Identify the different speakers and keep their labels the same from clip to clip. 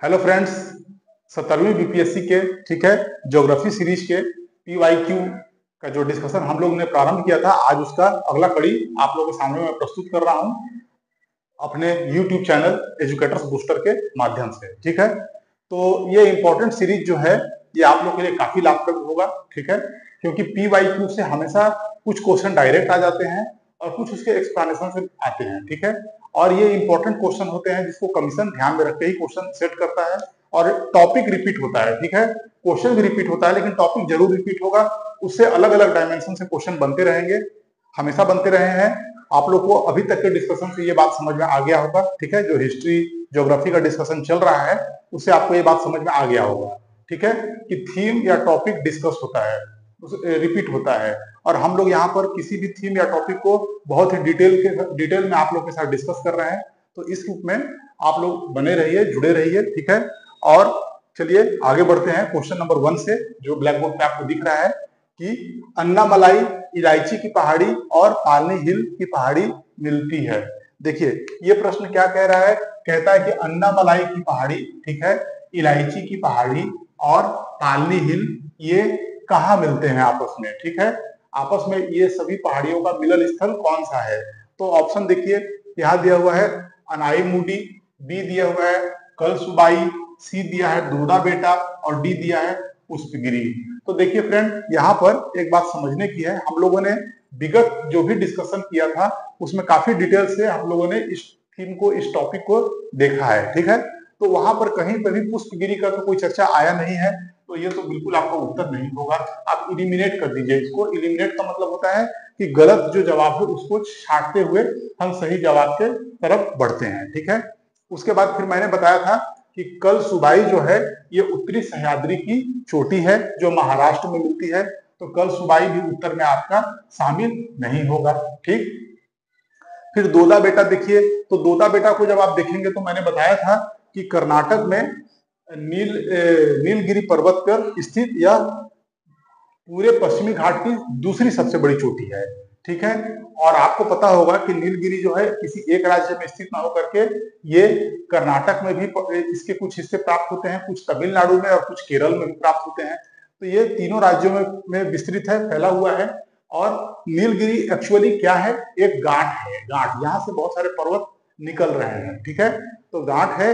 Speaker 1: Hello friends, 17वीं BPSC के ठीक है ज्योग्राफी सीरीज के पीवाईक्यू का जो डिस्कशन हम लोग ने प्रारंभ किया था, आज उसका अगला कड़ी आप लोगों के सामने मैं प्रस्तुत कर रहा हूं अपने यूट्यूब चैनल एजुकेटर्स बूस्टर के माध्यम से। ठीक है, तो ये इंपॉर्टेंट सीरीज जो है ये आप लोग के लिए काफी लाभप्रद होगा। ठीक है, क्योंकि पीवाईक्यू से हमेशा कुछ क्वेश्चन डायरेक्ट आ जाते हैं और कुछ उसके एक्सप्लेनेशन से आते हैं। ठीक है, और ये इंपॉर्टेंट क्वेश्चन होते हैं जिसको कमीशन ध्यान में रख के ही क्वेश्चन सेट करता है और टॉपिक रिपीट होता है। ठीक है, क्वेश्चन भी रिपीट होता है लेकिन टॉपिक जरूर रिपीट होगा, उससे अलग अलग डायमेंशन से क्वेश्चन बनते रहेंगे, हमेशा बनते रहे हैं। आप लोग को अभी तक के डिस्कशन से ये बात समझ में आ गया होगा। ठीक है, जो हिस्ट्री ज्योग्राफी का डिस्कशन चल रहा है उससे आपको ये बात समझ में आ गया होगा। ठीक है, कि थीम या टॉपिक डिस्कस होता है, रिपीट होता है और हम लोग यहाँ पर किसी भी थीम या टॉपिक को बहुत ही डिटेल में आप लोग के साथ डिस्कस कर रहे हैं। तो इस रूप में आप लोग बने रहिए, जुड़े रहिए। ठीक है, और चलिए आगे बढ़ते हैं क्वेश्चन नंबर 1 से, जो ब्लैक बोर्ड पे आपको दिख रहा है कि अन्नामलाई इलायची की पहाड़ी और पालनी हिल की पहाड़ी मिलती है। देखिए ये प्रश्न क्या कह रहा है, कहता है कि अन्नामलाई की पहाड़ी, ठीक है, इलायची की पहाड़ी और पालनी हिल ये कहाँ मिलते हैं आपस में। ठीक है, आपस में ये सभी पहाड़ियों का मिलन स्थल कौन सा है। तो ऑप्शन देखिए यहाँ दिया हुआ है अनाईमुडी, बी दिया हुआ है कलसुबाई, सी दिया है दूधा बेटा और डी दिया है पुष्पगिरी। तो देखिए फ्रेंड, यहाँ पर एक बात समझने की है, हम लोगों ने विगत जो भी डिस्कशन किया था उसमें काफी डिटेल से हम लोगों ने इस थीम को, इस टॉपिक को देखा है। ठीक है, तो वहां पर कहीं पर भी पुष्पगिरी का तो कोई चर्चा आया नहीं है, तो ये तो बिल्कुल आपका उत्तर नहीं होगा। आप इलिमिनेट कर दीजिए इसको। इलिमिनेट का मतलब होता है कि गलत जो जवाब है उसको छांटते हुए हम सही जवाब के तरफ बढ़ते हैं। ठीक है, उसके बाद फिर मैंने बताया था कि कलसुबाई जो है ये उत्तरी सह्याद्री की चोटी है जो महाराष्ट्र में मिलती है, तो कलसुबाई भी उत्तर में आपका शामिल नहीं होगा। ठीक, फिर दोदा बेटा देखिए, तो दोदा बेटा को जब आप देखेंगे तो मैंने बताया था कि कर्नाटक में नीलगिरी पर्वत पर स्थित यह पूरे पश्चिमी घाट की दूसरी सबसे बड़ी चोटी है। ठीक है, और आपको पता होगा कि नीलगिरी जो है किसी एक राज्य में स्थित ना होकर के ये कर्नाटक में भी इसके कुछ हिस्से प्राप्त होते हैं, कुछ तमिलनाडु में और कुछ केरल में भी प्राप्त होते हैं। तो ये तीनों राज्यों में विस्तृत है, फैला हुआ है। और नीलगिरी एक्चुअली क्या है, एक गांठ है। गांठ, यहाँ से बहुत सारे पर्वत निकल रहे हैं। ठीक है, तो गांठ है,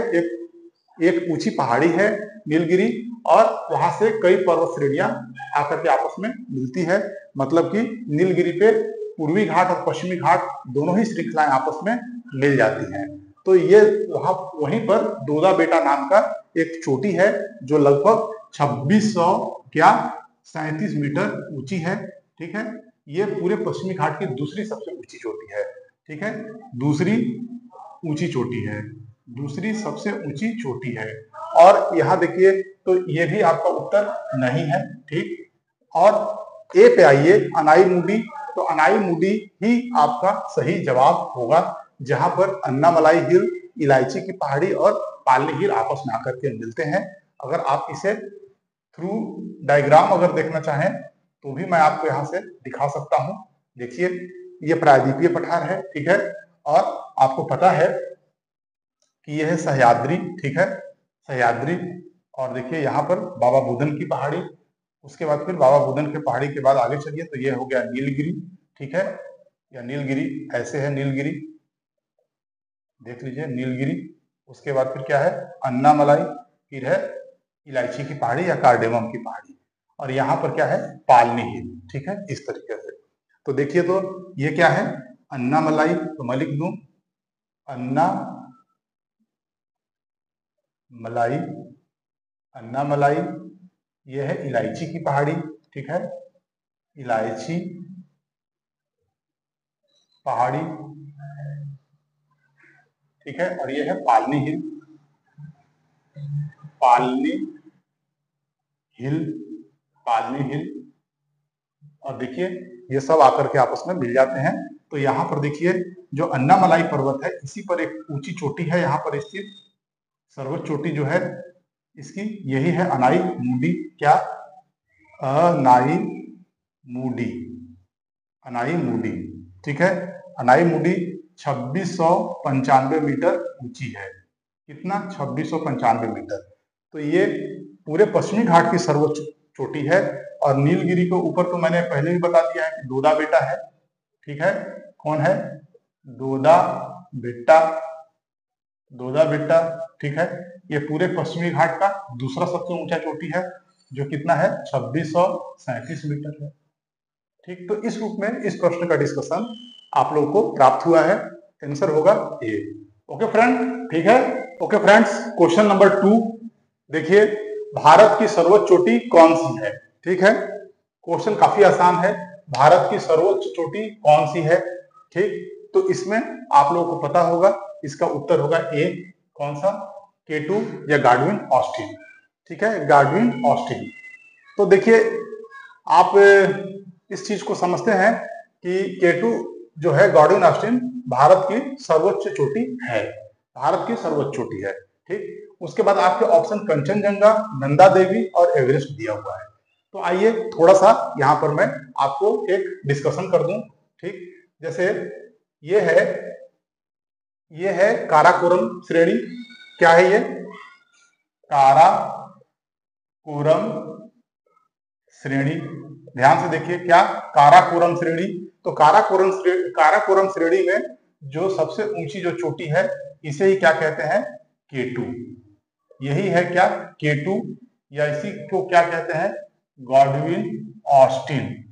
Speaker 1: एक ऊंची पहाड़ी है नीलगिरी, और वहां से कई पर्वत श्रेणियां आकर के आपस में मिलती है। मतलब कि नीलगिरी पे पूर्वी घाट और पश्चिमी घाट दोनों ही श्रृंखलाएं आपस में मिल जाती हैं। तो ये वहीं पर दोदा बेटा नाम का एक चोटी है जो लगभग 2600 क्या 37 मीटर ऊंची है। ठीक है, ये पूरे पश्चिमी घाट की दूसरी सबसे ऊंची चोटी है। ठीक है, दूसरी ऊंची चोटी है, दूसरी सबसे ऊंची चोटी है। और यहाँ देखिए तो ये भी आपका उत्तर नहीं है। ठीक, और ए पे आइए अनाईमुडी, तो अनाईमुडी ही आपका सही जवाब होगा, जहां पर अन्नामलाई हिल, इलायची की पहाड़ी और पालनी हिल आपस में आकर के मिलते हैं। अगर आप इसे थ्रू डायग्राम अगर देखना चाहें तो भी मैं आपको यहाँ से दिखा सकता हूँ। देखिए ये प्रायद्वीपीय पठार है। ठीक है, और आपको पता है कि यह है सह्याद्री। ठीक है, सह्याद्री, और देखिए यहाँ पर बाबा बुदन की पहाड़ी, उसके बाद फिर बाबा बुदन के पहाड़ी के बाद आगे चलिए तो ये हो गया नीलगिरी। ठीक है, या नीलगिरी ऐसे है, नीलगिरी देख लीजिए नीलगिरी। उसके बाद फिर क्या है, अन्नामलाई, फिर है इलायची की पहाड़ी या कार्डेमम की पहाड़ी, और यहाँ पर क्या है, पालनी हिल। ठीक है, इस तरीके से। तो देखिए तो ये क्या है, अन्नामलाई, तो मैं लिख दूं अन्ना मलाई, अन्नामलाई, यह है इलायची की पहाड़ी। ठीक है, इलायची पहाड़ी। ठीक है, और यह है पालनी हिल, पालनी हिल, पालनी हिल। और देखिए ये सब आकर के आपस में मिल जाते हैं। तो यहाँ पर देखिए जो अन्नामलाई पर्वत है इसी पर एक ऊंची चोटी है यहाँ पर स्थित, सर्वोच्च चोटी जो है इसकी यही है अनाईमुडी। क्या, अनाईमुडी, अनाईमुडी। ठीक है, अनाईमुडी 2695 मीटर ऊंची है। कितना 2695 मीटर। तो ये पूरे पश्चिमी घाट की सर्वोच्च चोटी है। और नीलगिरी के ऊपर तो मैंने पहले ही बता दिया है कि दोदा बेटा है, ठीक है। कौन है? दोदा बेटा, दोदा बेटा, ठीक है। ये पूरे पश्चिमी घाट का दूसरा सबसे ऊंचा चोटी है, जो कितना है 2637 मीटर है, ठीक। तो इस रूप में इस प्रश्न का डिस्कशन आप लोगों को प्राप्त हुआ है। आंसर होगा ए। ओके फ्रेंड, ठीक है। ओके फ्रेंड्स, क्वेश्चन नंबर 2 देखिए, भारत की सर्वोच्च चोटी कौन सी है? ठीक है, क्वेश्चन काफी आसान है। भारत की सर्वोच्च चोटी कौन सी है? ठीक, तो इसमें आप लोगों को पता होगा, इसका उत्तर होगा ए। कौन सा? K2 या गार्डविन ऑस्टिन, ठीक है, गार्डविन ऑस्टिन। तो देखिए, आप इस चीज को समझते हैं कि K2 जो है गार्डविन ऑस्टिन भारत की सर्वोच्च चोटी है, भारत की सर्वोच्च चोटी है, ठीक। उसके बाद आपके ऑप्शन कंचनजंगा, नंदा देवी और एवरेस्ट दिया हुआ है। तो आइए थोड़ा सा यहाँ पर मैं आपको एक डिस्कशन कर दूं, ठीक। जैसे ये है काराकोरम श्रेणी। क्या है ये? काराकोरम श्रेणी। ध्यान से देखिए, क्या? काराकोरम श्रेणी। तो काराकोरम श्रेणी में जो सबसे ऊंची जो चोटी है, इसे ही क्या कहते हैं? K2। यही है क्या? K2, या इसी को क्या कहते हैं? गॉडविन ऑस्टिन,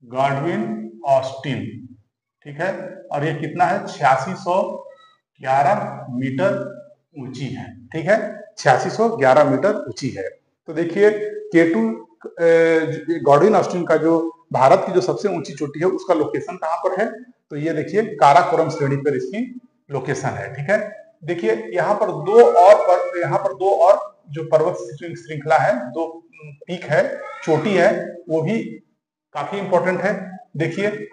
Speaker 1: गॉडविन ऑस्टिन, ठीक है। और ये कितना है? 8611 मीटर ऊंची है, ठीक है, 8611 मीटर ऊंची है। तो देखिए, K2 गॉडविन ऑस्टिन का जो भारत की जो सबसे ऊंची चोटी है, उसका लोकेशन कहां पर है? तो ये देखिए, काराकोरम श्रेणी पर इसकी लोकेशन है, ठीक है। देखिए, यहाँ पर दो और जो पर्वत श्रृंखला है, दो पीक है, चोटी है, वो भी काफी इंपॉर्टेंट है। देखिए,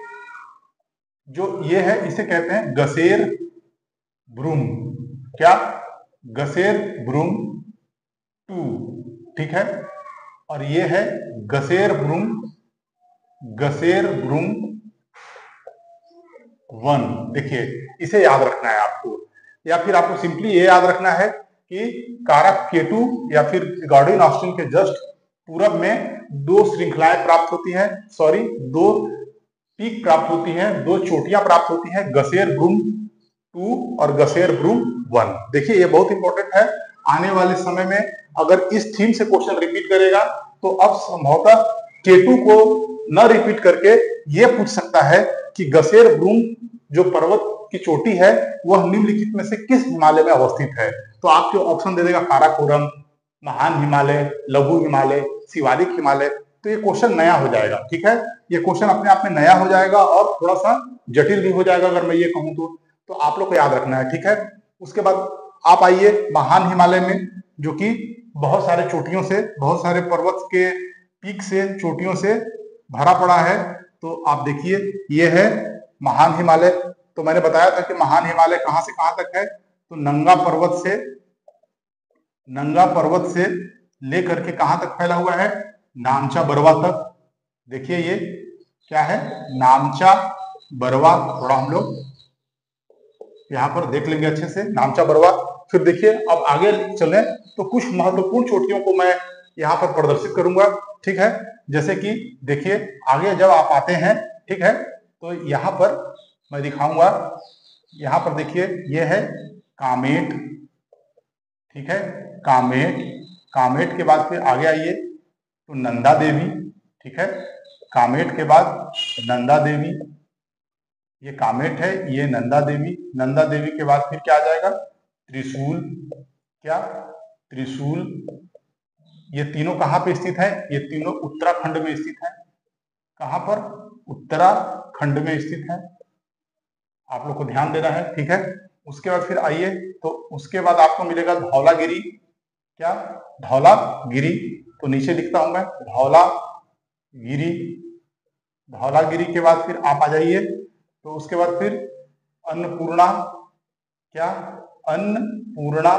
Speaker 1: जो ये है, इसे कहते हैं गसेर ब्रूम। क्या? गसेर ब्रूम 2, ठीक है। और ये है गसेर ब्रूम 1। देखिए, इसे याद रखना है आपको, या फिर आपको सिंपली ये याद रखना है कि कारक K2 या फिर गॉडविन ऑस्टिन के जस्ट पूरब में दो श्रृंखलाएं प्राप्त होती हैं, सॉरी, दो पीक प्राप्त होती हैं, दो चोटियां प्राप्त होती हैं, गसेर ब्रूम 2 और गसेर ब्रूम 1। देखिए, ये बहुत इंपॉर्टेंट है। आने वाले समय में अगर इस थीम से क्वेश्चन रिपीट करेगा, तो अब संभवतः K2 को न रिपीट करके ये पूछ सकता है कि गसेर ब्रूम जो पर्वत की चोटी है, वह निम्नलिखित में से किस हिमालय में अवस्थित है? तो आपको ऑप्शन दे देगा काराकोरम, महान हिमालय, लघु हिमालय, शिवालिक हिमालय। तो ये क्वेश्चन नया हो जाएगा, ठीक है। ये क्वेश्चन अपने आप में नया हो जाएगा और थोड़ा सा जटिल भी हो जाएगा, अगर मैं ये कहूं तो आप लोग को याद रखना है, ठीक है। उसके बाद आप आइए महान हिमालय में, जो कि बहुत सारे चोटियों से, बहुत सारे पर्वत के पीक से, चोटियों से भरा पड़ा है। तो आप देखिए, ये है महान हिमालय। तो मैंने बताया था कि महान हिमालय कहां से कहां तक है? तो नंगा पर्वत से लेकर के कहां तक फैला हुआ है? नामचा बरवा तक। देखिए, ये क्या है? नामचा बरवा। थोड़ा हम लोग यहाँ पर देख लेंगे अच्छे से, नामचा बरवा। फिर देखिए, अब आगे चले तो कुछ महत्वपूर्ण चोटियों को मैं यहाँ पर प्रदर्शित करूंगा, ठीक है। जैसे कि देखिए, आगे जब आप आते हैं, ठीक है, तो यहाँ पर मैं दिखाऊंगा। यहाँ पर देखिए, ये है कामेट, ठीक है, कामेट। कामेट के बाद फिर आगे आइए तो नंदा देवी, ठीक है। कामेट के बाद नंदा देवी, ये कामेट है, ये नंदा देवी। नंदा देवी के बाद फिर क्या आ जाएगा? त्रिशूल। क्या? त्रिशूल। ये तीनों कहां पे स्थित है? ये तीनों उत्तराखंड में स्थित है। कहां पर? उत्तराखंड में स्थित है। आप लोग को ध्यान देना है, ठीक है। उसके बाद फिर आइए, तो उसके बाद आपको मिलेगा धौलागिरी। क्या? धौलागिरी। तो नीचे लिखता हूं मैं, धौलागिरी। धौलागिरी के बाद फिर आप आ जाइए, तो उसके बाद फिर अन्नपूर्णा। क्या? अन्नपूर्णा।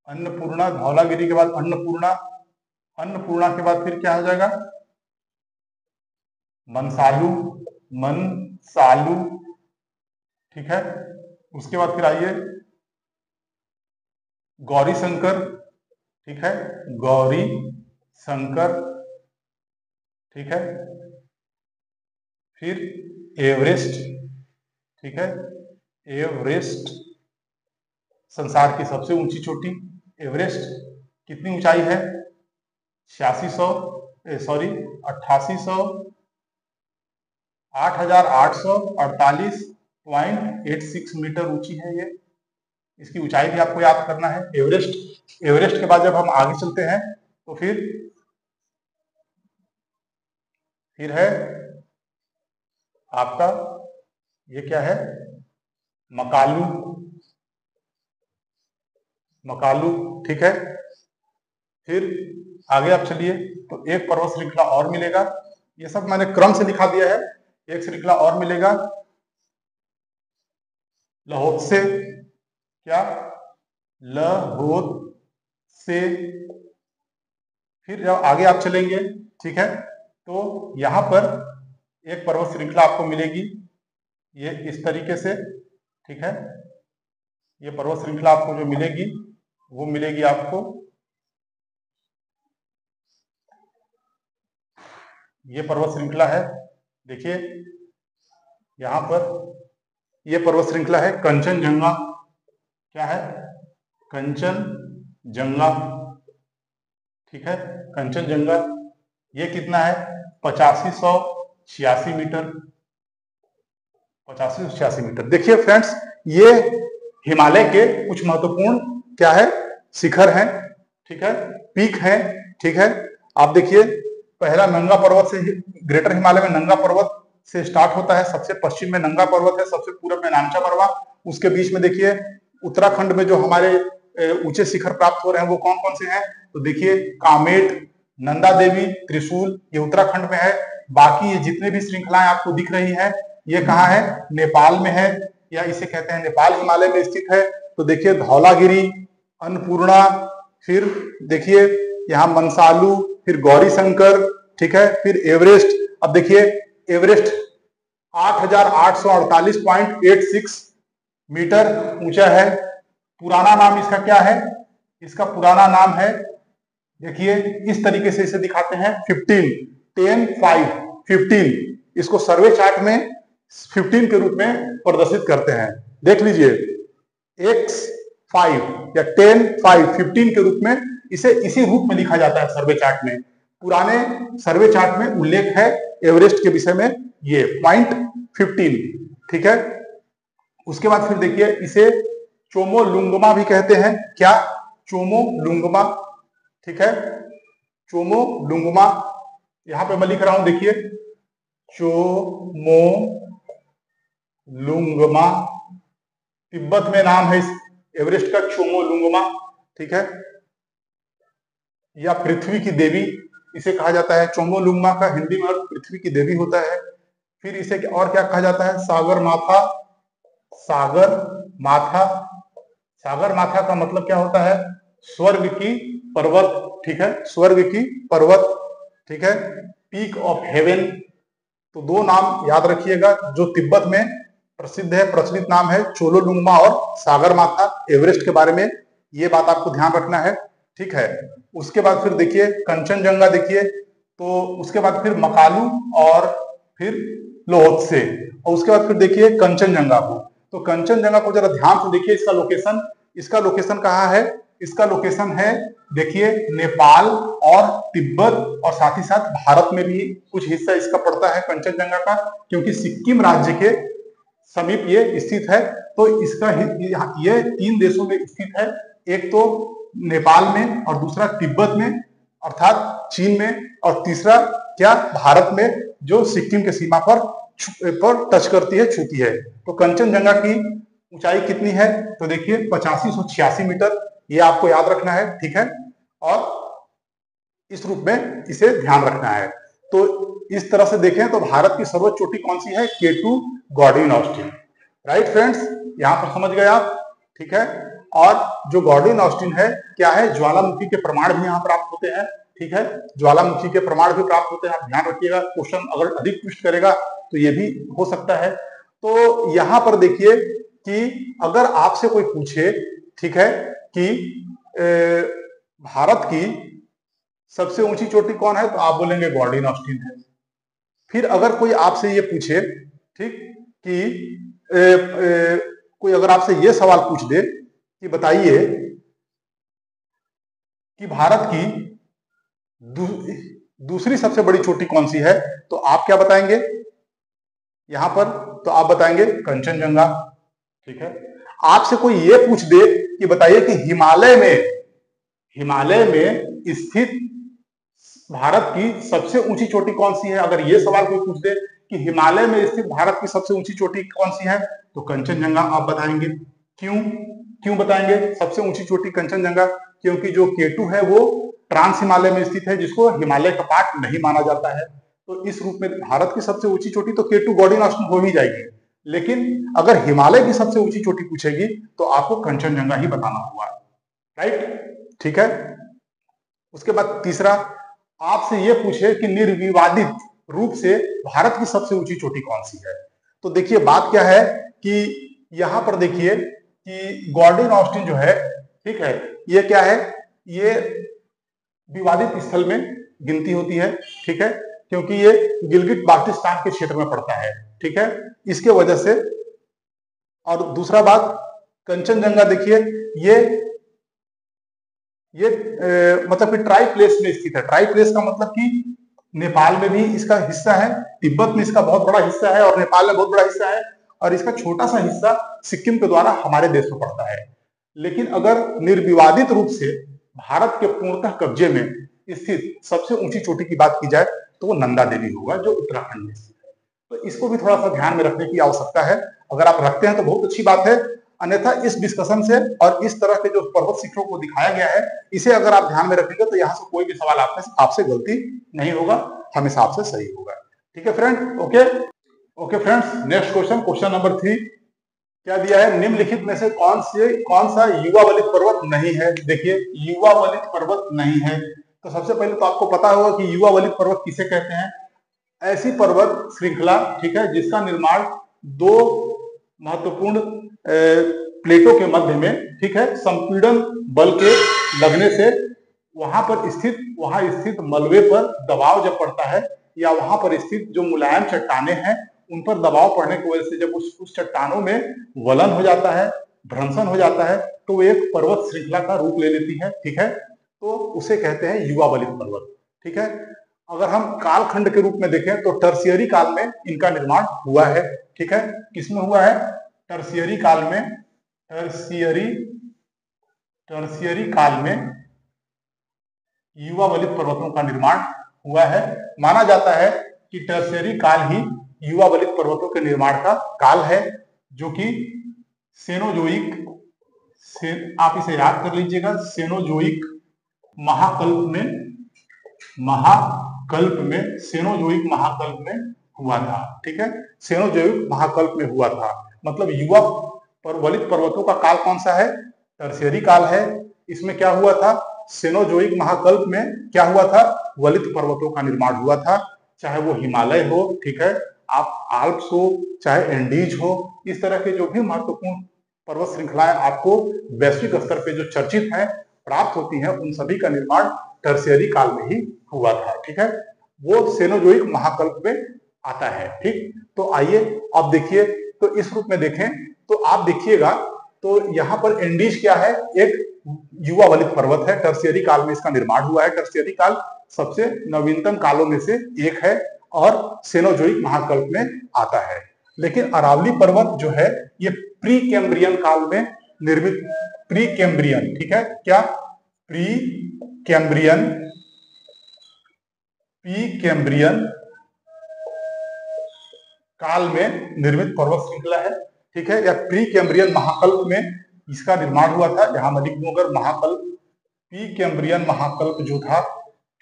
Speaker 1: अन्नपूर्णा, धौलागिरी के बाद अन्नपूर्णा। अन्नपूर्णा के बाद फिर क्या हो जाएगा? मनसालू। मनसालू, ठीक है। उसके बाद फिर आइए गौरी शंकर, ठीक है, गौरी शंकर, ठीक है, फिर एवरेस्ट, ठीक है, एवरेस्ट संसार की सबसे ऊंची चोटी एवरेस्ट, कितनी ऊंचाई है? 8,848.86 मीटर ऊंची है ये। इसकी ऊंचाई भी आपको याद करना है। एवरेस्ट, एवरेस्ट के बाद जब हम आगे चलते हैं तो फिर है आपका ये क्या है? मकालू, मकालू, ठीक है। फिर आगे आप चलिए तो एक पर्वत श्रृंखला और मिलेगा, ये सब मैंने क्रम से दिखा दिया है। एक श्रृंखला और मिलेगा लहोत्से, क्या? लहोत्से। फिर जब आगे आप चलेंगे, ठीक है, तो यहां पर एक पर्वत श्रृंखला आपको मिलेगी, ये इस तरीके से, ठीक है। ये पर्वत श्रृंखला आपको जो मिलेगी वो मिलेगी आपको, ये पर्वत श्रृंखला है, देखिए यहां पर ये पर्वत श्रृंखला है कंचनजंगा, क्या है? कंचनजंगा, ठीक है, कंचनजंगा। ये कितना है? 8586 मीटर, 8586 मीटर। देखिए फ्रेंड्स, ये हिमालय के कुछ महत्वपूर्ण क्या है? शिखर हैं, ठीक है, पीक हैं, ठीक है। आप देखिए पहला नंगा पर्वत से, ग्रेटर हिमालय में नंगा पर्वत से स्टार्ट होता है, सबसे पश्चिम में नंगा पर्वत है, सबसे पूर्व में नामचा पर्वत, उसके बीच में देखिए उत्तराखंड में जो हमारे ऊंचे शिखर प्राप्त हो रहे हैं वो कौन कौन से हैं? तो देखिए कामेट, नंदा देवी, त्रिशूल, ये उत्तराखंड में है। बाकी ये जितने भी श्रृंखलाएं आपको दिख रही हैं ये कहाँ है? नेपाल में है, या इसे कहते हैं नेपाल हिमालय में स्थित है। तो देखिए धौलागिरी, अन्नपूर्णा, फिर देखिए यहाँ मनसालू, फिर गौरी शंकर, ठीक है, फिर एवरेस्ट। अब देखिए एवरेस्ट 8,848.86 मीटर ऊंचा है। पुराना नाम इसका क्या है? इसका पुराना नाम है, देखिए इस तरीके से इसे दिखाते हैं 15, 10, 5, 15। इसको सर्वे चार्ट में 15 के रूप में प्रदर्शित करते हैं। देख लीजिए X5 या 10, 5, 15 के रूप में इसे इसी रूप में लिखा जाता है सर्वे चार्ट में। पुराने सर्वे चार्ट में उल्लेख है एवरेस्ट के विषय में ये .15, ठीक है। उसके बाद फिर देखिए इसे चोमोलुंगमा भी कहते हैं, क्या? चोमोलुंगमा, ठीक है, चोमोलुंगमा। यहां पे मैं लिख रहा हूं, देखिए चोमोलुंगमा, तिब्बत में नाम है इस एवरेस्ट का चोमोलुंगमा, ठीक है, या पृथ्वी की देवी इसे कहा जाता है। चोमोलुंगमा का हिंदी में अर्थ पृथ्वी की देवी होता है। फिर इसे और क्या कहा जाता है? सागर माथा, सागर माथा। सागर माथा का मतलब क्या होता है? स्वर्ग की पर्वत, ठीक है, स्वर्ग की पर्वत, ठीक है, पीक ऑफ हेवन। तो दो नाम याद रखिएगा जो तिब्बत में प्रसिद्ध है, प्रचलित नाम है चोलोलुंगमा और सागर माथा। एवरेस्ट के बारे में ये बात आपको ध्यान रखना है, ठीक है। उसके बाद फिर देखिए कंचनजंगा, देखिए तो उसके बाद फिर मकालू और फिर लोहोत्से, और उसके बाद फिर देखिए कंचनजंगा को। तो कंचनजंगा को जरा ध्यान से देखिए, इसका लोकेशन कहाँ है? इसका लोकेशन है, देखिए नेपाल और तिब्बत और साथ ही साथ भारत में भी कुछ हिस्सा इसका पड़ता है कंचनजंगा का, क्योंकि सिक्किम राज्य के समीप ये स्थित है। तो इसका ये 3 देशों में स्थित है, एक तो नेपाल में और दूसरा तिब्बत में अर्थात चीन में, और तीसरा क्या? भारत में, जो सिक्किम के सीमा पर टच करती है, छूती है। तो कंचनजंगा की ऊंचाई कितनी है? तो देखिए 8586 मीटर, ये आपको याद रखना है, ठीक है, और इस रूप में इसे ध्यान रखना है। तो इस तरह से देखें तो भारत की सर्वोच्च चोटी कौन सी है? K2 Gordon Austin, right friends, यहां पर समझ गए आप, ठीक है। और जो गॉर्डन ऑस्टिन है क्या है? ज्वालामुखी के प्रमाण भी यहाँ प्राप्त होते हैं, ठीक है, ज्वालामुखी के प्रमाण भी प्राप्त होते हैं। आप ध्यान रखिएगा, क्वेश्चन अगर अधिक ट्विस्ट करेगा तो ये भी हो सकता है। तो यहां पर देखिए कि अगर आपसे कोई पूछे, ठीक है, कि भारत की सबसे ऊंची चोटी कौन है, तो आप बोलेंगे गॉर्डन ऑस्टिन है। फिर अगर कोई आपसे ये पूछे, ठीक, कि कोई अगर आपसे ये सवाल पूछ दे कि बताइए कि भारत की दूसरी सबसे बड़ी चोटी कौन सी है, तो आप क्या बताएंगे यहां पर, तो आप बताएंगे कंचनजंगा। ठीक है। आपसे कोई ये पूछ दे कि बताइए कि हिमालय में स्थित भारत की सबसे ऊंची चोटी कौन सी है, अगर ये सवाल कोई पूछ दे कि हिमालय में स्थित भारत की सबसे ऊंची चोटी कौन सी है, तो कंचनजंगा आप बताएंगे। क्यों क्यों बताएंगे सबसे ऊंची चोटी कंचनजंगा? क्योंकि जो केटू है वो ट्रांस हिमालय में स्थित है, जिसको हिमालय का पार्ट नहीं माना जाता है। तो इस रूप में भारत की सबसे ऊंची चोटी तो केटू गॉर्डन ऑस्टिन हो ही जाएगी, लेकिन अगर हिमालय की सबसे ऊंची चोटी पूछेगी तो आपको कंचनजंगा ही बताना होगा। राइट, ठीक है। उसके बाद तीसरा, आपसे यह पूछे कि निर्विवादित रूप से भारत की सबसे ऊंची चोटी कौन सी है, तो देखिए बात क्या है कि यहां पर देखिए कि गॉर्डन ऑस्टिन जो है, ठीक है, ये क्या है, ये विवादित स्थल में गिनती होती है। ठीक है, क्योंकि ये गिलगिट बाल्टिस्तान के क्षेत्र में पड़ता है। ठीक है, इसके वजह से। और दूसरा बात, कंचनजंगा देखिए ये मतलब कि ट्राई प्लेस में स्थित है। ट्राई प्लेस का मतलब कि नेपाल में भी इसका हिस्सा है, तिब्बत में इसका बहुत बड़ा हिस्सा है, और नेपाल में बहुत बड़ा हिस्सा है, और इसका छोटा सा हिस्सा सिक्किम के द्वारा हमारे देश में पड़ता है। लेकिन अगर निर्विवादित रूप से भारत के पूर्णतः कब्जे में स्थित सबसे ऊंची चोटी की बात की जाए तो वो नंदा देवी होगा, जो उत्तराखंड में स्थित है। तो इसको भी थोड़ा सा ध्यान में रखने की आवश्यकता है। अगर आप रखते हैं तो बहुत अच्छी बात है, अन्यथा इस डिस्कशन से और इस तरह के जो पर्वत शिखरों को दिखाया गया है, इसे अगर आप ध्यान में रखेंगे तो यहाँ से कोई भी सवाल आपसे गलती नहीं होगा, हमेशा आपसे सही होगा। ठीक है friend, okay friends, next question number 3 क्या दिया है, निम्नलिखित में से कौन सा युवा वलित पर्वत नहीं है। देखिए युवा वलित पर्वत नहीं है, तो सबसे पहले तो आपको पता होगा कि युवा वलित पर्वत किसे कहते हैं। ऐसी पर्वत श्रृंखला, ठीक है, जिसका निर्माण दो महत्वपूर्ण प्लेटों के मध्य में, ठीक है, संपीड़न बल के लगने से वहां स्थित मलबे पर दबाव जब पड़ता है, या वहां पर स्थित जो मुलायम चट्टाने हैं उन पर दबाव पड़ने की वजह से जब उस चट्टानों में वलन हो जाता है, भ्रंशन हो जाता है, तो वो एक पर्वत श्रृंखला का रूप ले लेती है। ठीक है, तो उसे कहते हैं युवा वलित पर्वत। ठीक है, अगर हम कालखंड के रूप में देखें तो टर्शियरी काल में इनका निर्माण हुआ है। ठीक है, किसमें हुआ है, टर्शियरी काल में, टर्शियरी काल में युवा वलित पर्वतों का निर्माण हुआ है। माना जाता है कि टर्शियरी काल ही युवा वलित पर्वतों के निर्माण का काल है, जो कि सेनोजोइक आप इसे याद कर लीजिएगा, सेनोजोइक सेनोजोइक महाकल्प में हुआ था। ठीक है, सेनोजोइक महाकल्प में हुआ था, मतलब युवा वलित पर्वतों का काल कौन सा है, टर्शियरी काल है। इसमें क्या हुआ था, सेनोजोइक महाकल्प में क्या हुआ था, वलित पर्वतों का निर्माण हुआ था, चाहे वो हिमालय हो, ठीक है, आप आल्प्स हो, चाहे एंडीज हो, इस तरह के जो भी महत्वपूर्ण पर्वत श्रृंखलाएं आपको वैश्विक स्तर पे जो चर्चित हैं, प्राप्त होती हैं, उन सभी का निर्माण टर्शियरी काल में ही हुआ था। ठीक है, वो सेनोजोइक महाकल्प में आता है। ठीक, तो आइए अब देखिए, तो इस रूप में देखें तो आप देखिएगा, तो यहाँ पर एंडीज क्या है, एक युवा वलित पर्वत है, टर्शियरी काल में इसका निर्माण हुआ है। टर्शियरी काल सबसे नवीनतम कालों में से एक है और सेनोजोइक महाकल्प में आता है। लेकिन अरावली पर्वत जो है ये प्री कैम्ब्रियन काल में निर्मित, प्री कैम्ब्रियन, ठीक है, क्या प्री कैम्ब्रियन काल में निर्मित पर्वत श्रृंखला है। ठीक है, या प्री कैम्ब्रियन महाकल्प में इसका निर्माण हुआ था। जहां मणिपुर महाकल्प, प्री कैम्ब्रियन महाकल्प जो था,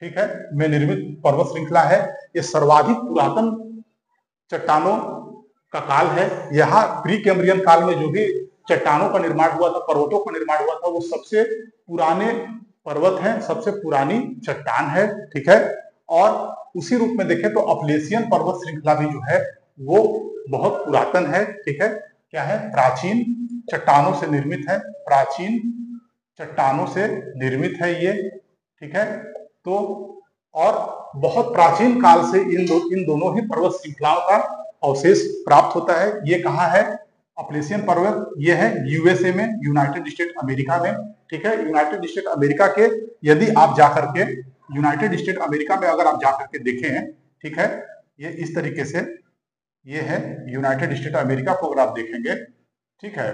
Speaker 1: ठीक है, में निर्मित पर्वत श्रृंखला है। ये सर्वाधिक पुरातन चट्टानों का काल है। यहाँ प्री कैम्ब्रियन काल में जो भी चट्टानों का निर्माण हुआ था, पर्वतों का निर्माण हुआ था, वो सबसे पुराने पर्वत हैं, सबसे पुरानी चट्टान है। ठीक है, और उसी रूप में देखें तो अपलेशियन पर्वत श्रृंखला भी जो है वो बहुत पुरातन है। ठीक है, क्या है, प्राचीन चट्टानों से निर्मित है, प्राचीन चट्टानों से निर्मित है ये, ठीक है। तो और बहुत प्राचीन काल से इन दोनों ही पर्वत श्रृंखलाओं का अवशेष प्राप्त होता है। ये कहाँ है? अपलेशियन पर्वत, ये है यूएसए में, यूनाइटेड स्टेट अमेरिका में, ठीक है। यूनाइटेड स्टेट अमेरिका के यदि आप जाकर के यूनाइटेड स्टेट अमेरिका में अगर आप जाकर के देखें, ठीक है, ये इस तरीके से ये है यूनाइटेड स्टेट अमेरिका को अगर आप देखेंगे, ठीक है,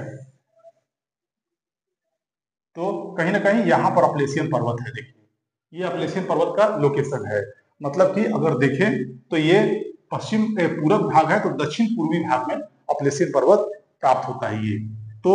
Speaker 1: तो कहीं ना कहीं यहाँ पर अपलेशियन पर्वत है। देखिए ये अपलेशियन पर्वत का लोकेशन है, मतलब कि अगर देखें तो ये पश्चिम पूरब भाग है, तो दक्षिण पूर्वी भाग में अपलेशियन पर्वत प्राप्त होता है ये। तो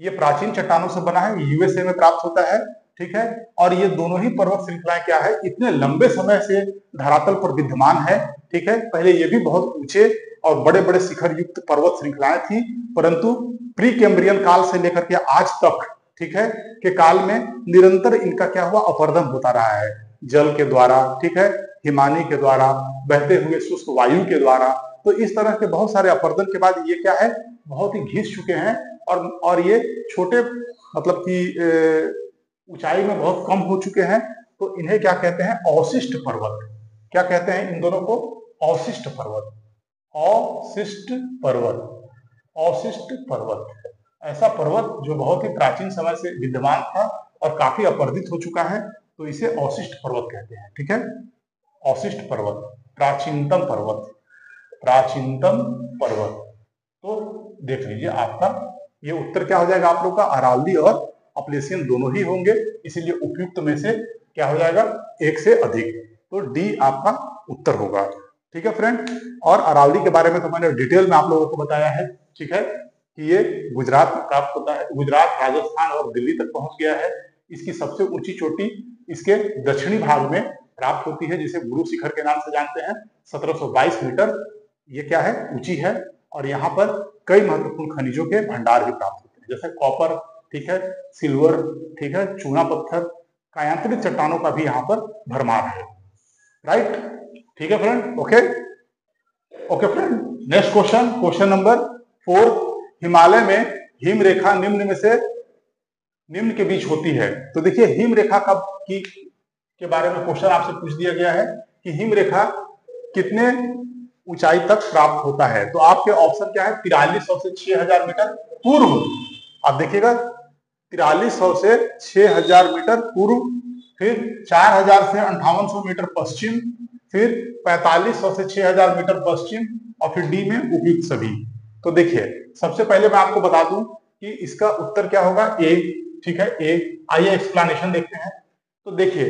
Speaker 1: ये प्राचीन चट्टानों से बना है, यूएसए में प्राप्त होता है, ठीक है। और ये दोनों ही पर्वत श्रृंखलाएं क्या है, इतने लंबे समय से धरातल पर विद्यमान है, ठीक है। पहले ये भी बहुत ऊंचे और बड़े बड़े शिखर युक्त पर्वत श्रृंखलाएं थी, परंतु प्री कैम्ब्रियन काल से लेकर के आज तक, ठीक है, के काल में निरंतर इनका क्या हुआ, अपरदन होता रहा है, जल के द्वारा, ठीक है, हिमानी के द्वारा, बहते हुए शुष्क वायु के द्वारा। तो इस तरह के बहुत सारे अपरदन के बाद ये क्या है, बहुत ही घिस चुके हैं और ये छोटे मतलब कि ऊंचाई में बहुत कम हो चुके हैं। तो इन्हें क्या कहते हैं, अवशिष्ट पर्वत। क्या कहते हैं इन दोनों को? अवशिष्ट पर्वत, अवशिष्ट पर्वत, अवशिष्ट पर्वत। ऐसा पर्वत जो बहुत ही प्राचीन समय से विद्यमान था और काफी अपरदित हो चुका है, तो इसे अवशिष्ट पर्वत कहते हैं, ठीक है। अवशिष्ट पर्वत, प्राचीनतम पर्वत, प्राचीनतम पर्वत। तो देख लीजिए आपका ये उत्तर क्या हो जाएगा आप लोग का, अरावली और अपलेशियन दोनों ही होंगे, इसीलिए उपयुक्त में से क्या हो जाएगा, एक से अधिक। तो डी आपका उत्तर होगा, ठीक है फ्रेंड। और अरावली के बारे में तो मैंने डिटेल में आप लोगों को बताया है, ठीक है, कि ये गुजरात में प्राप्त होता है, गुजरात, राजस्थान और दिल्ली तक पहुंच गया है। इसकी सबसे ऊंची चोटी इसके दक्षिणी भाग में प्राप्त होती है, जिसे गुरु शिखर के नाम से जानते हैं। 1722 मीटर ये क्या है, ऊंची है। और यहाँ पर कई महत्वपूर्ण खनिजों के भंडार भी प्राप्त होते हैं, जैसे कॉपर, ठीक है, सिल्वर, ठीक है, चूना पत्थर, कायांतरित चट्टानों का भी यहाँ पर भरमार है, राइट। ठीक है friend, okay okay friend. Next question, question number 4। Himalaya में हिम रेखा निम्न में से निम्न के बीच होती है। तो देखिए हिम रेखा के बारे में क्वेश्चन आपसे पूछ दिया गया है कि हिम रेखा कितने ऊंचाई तक प्राप्त होता है। तो आपके ऑप्शन क्या है, 4300 से 6000 मीटर पूर्व। आप देखिएगा 4300 से 6000 मीटर पूर्व, फिर 4000 से 5800 मीटर पश्चिम, फिर 4500 से 6000 मीटर पश्चिम, और फिर डी में उपयुक्त सभी। तो देखिए सबसे पहले मैं आपको बता दूं कि इसका उत्तर क्या होगा, ए, ठीक है, ए। आइए एक्सप्लेनेशन देखते हैं। तो देखिए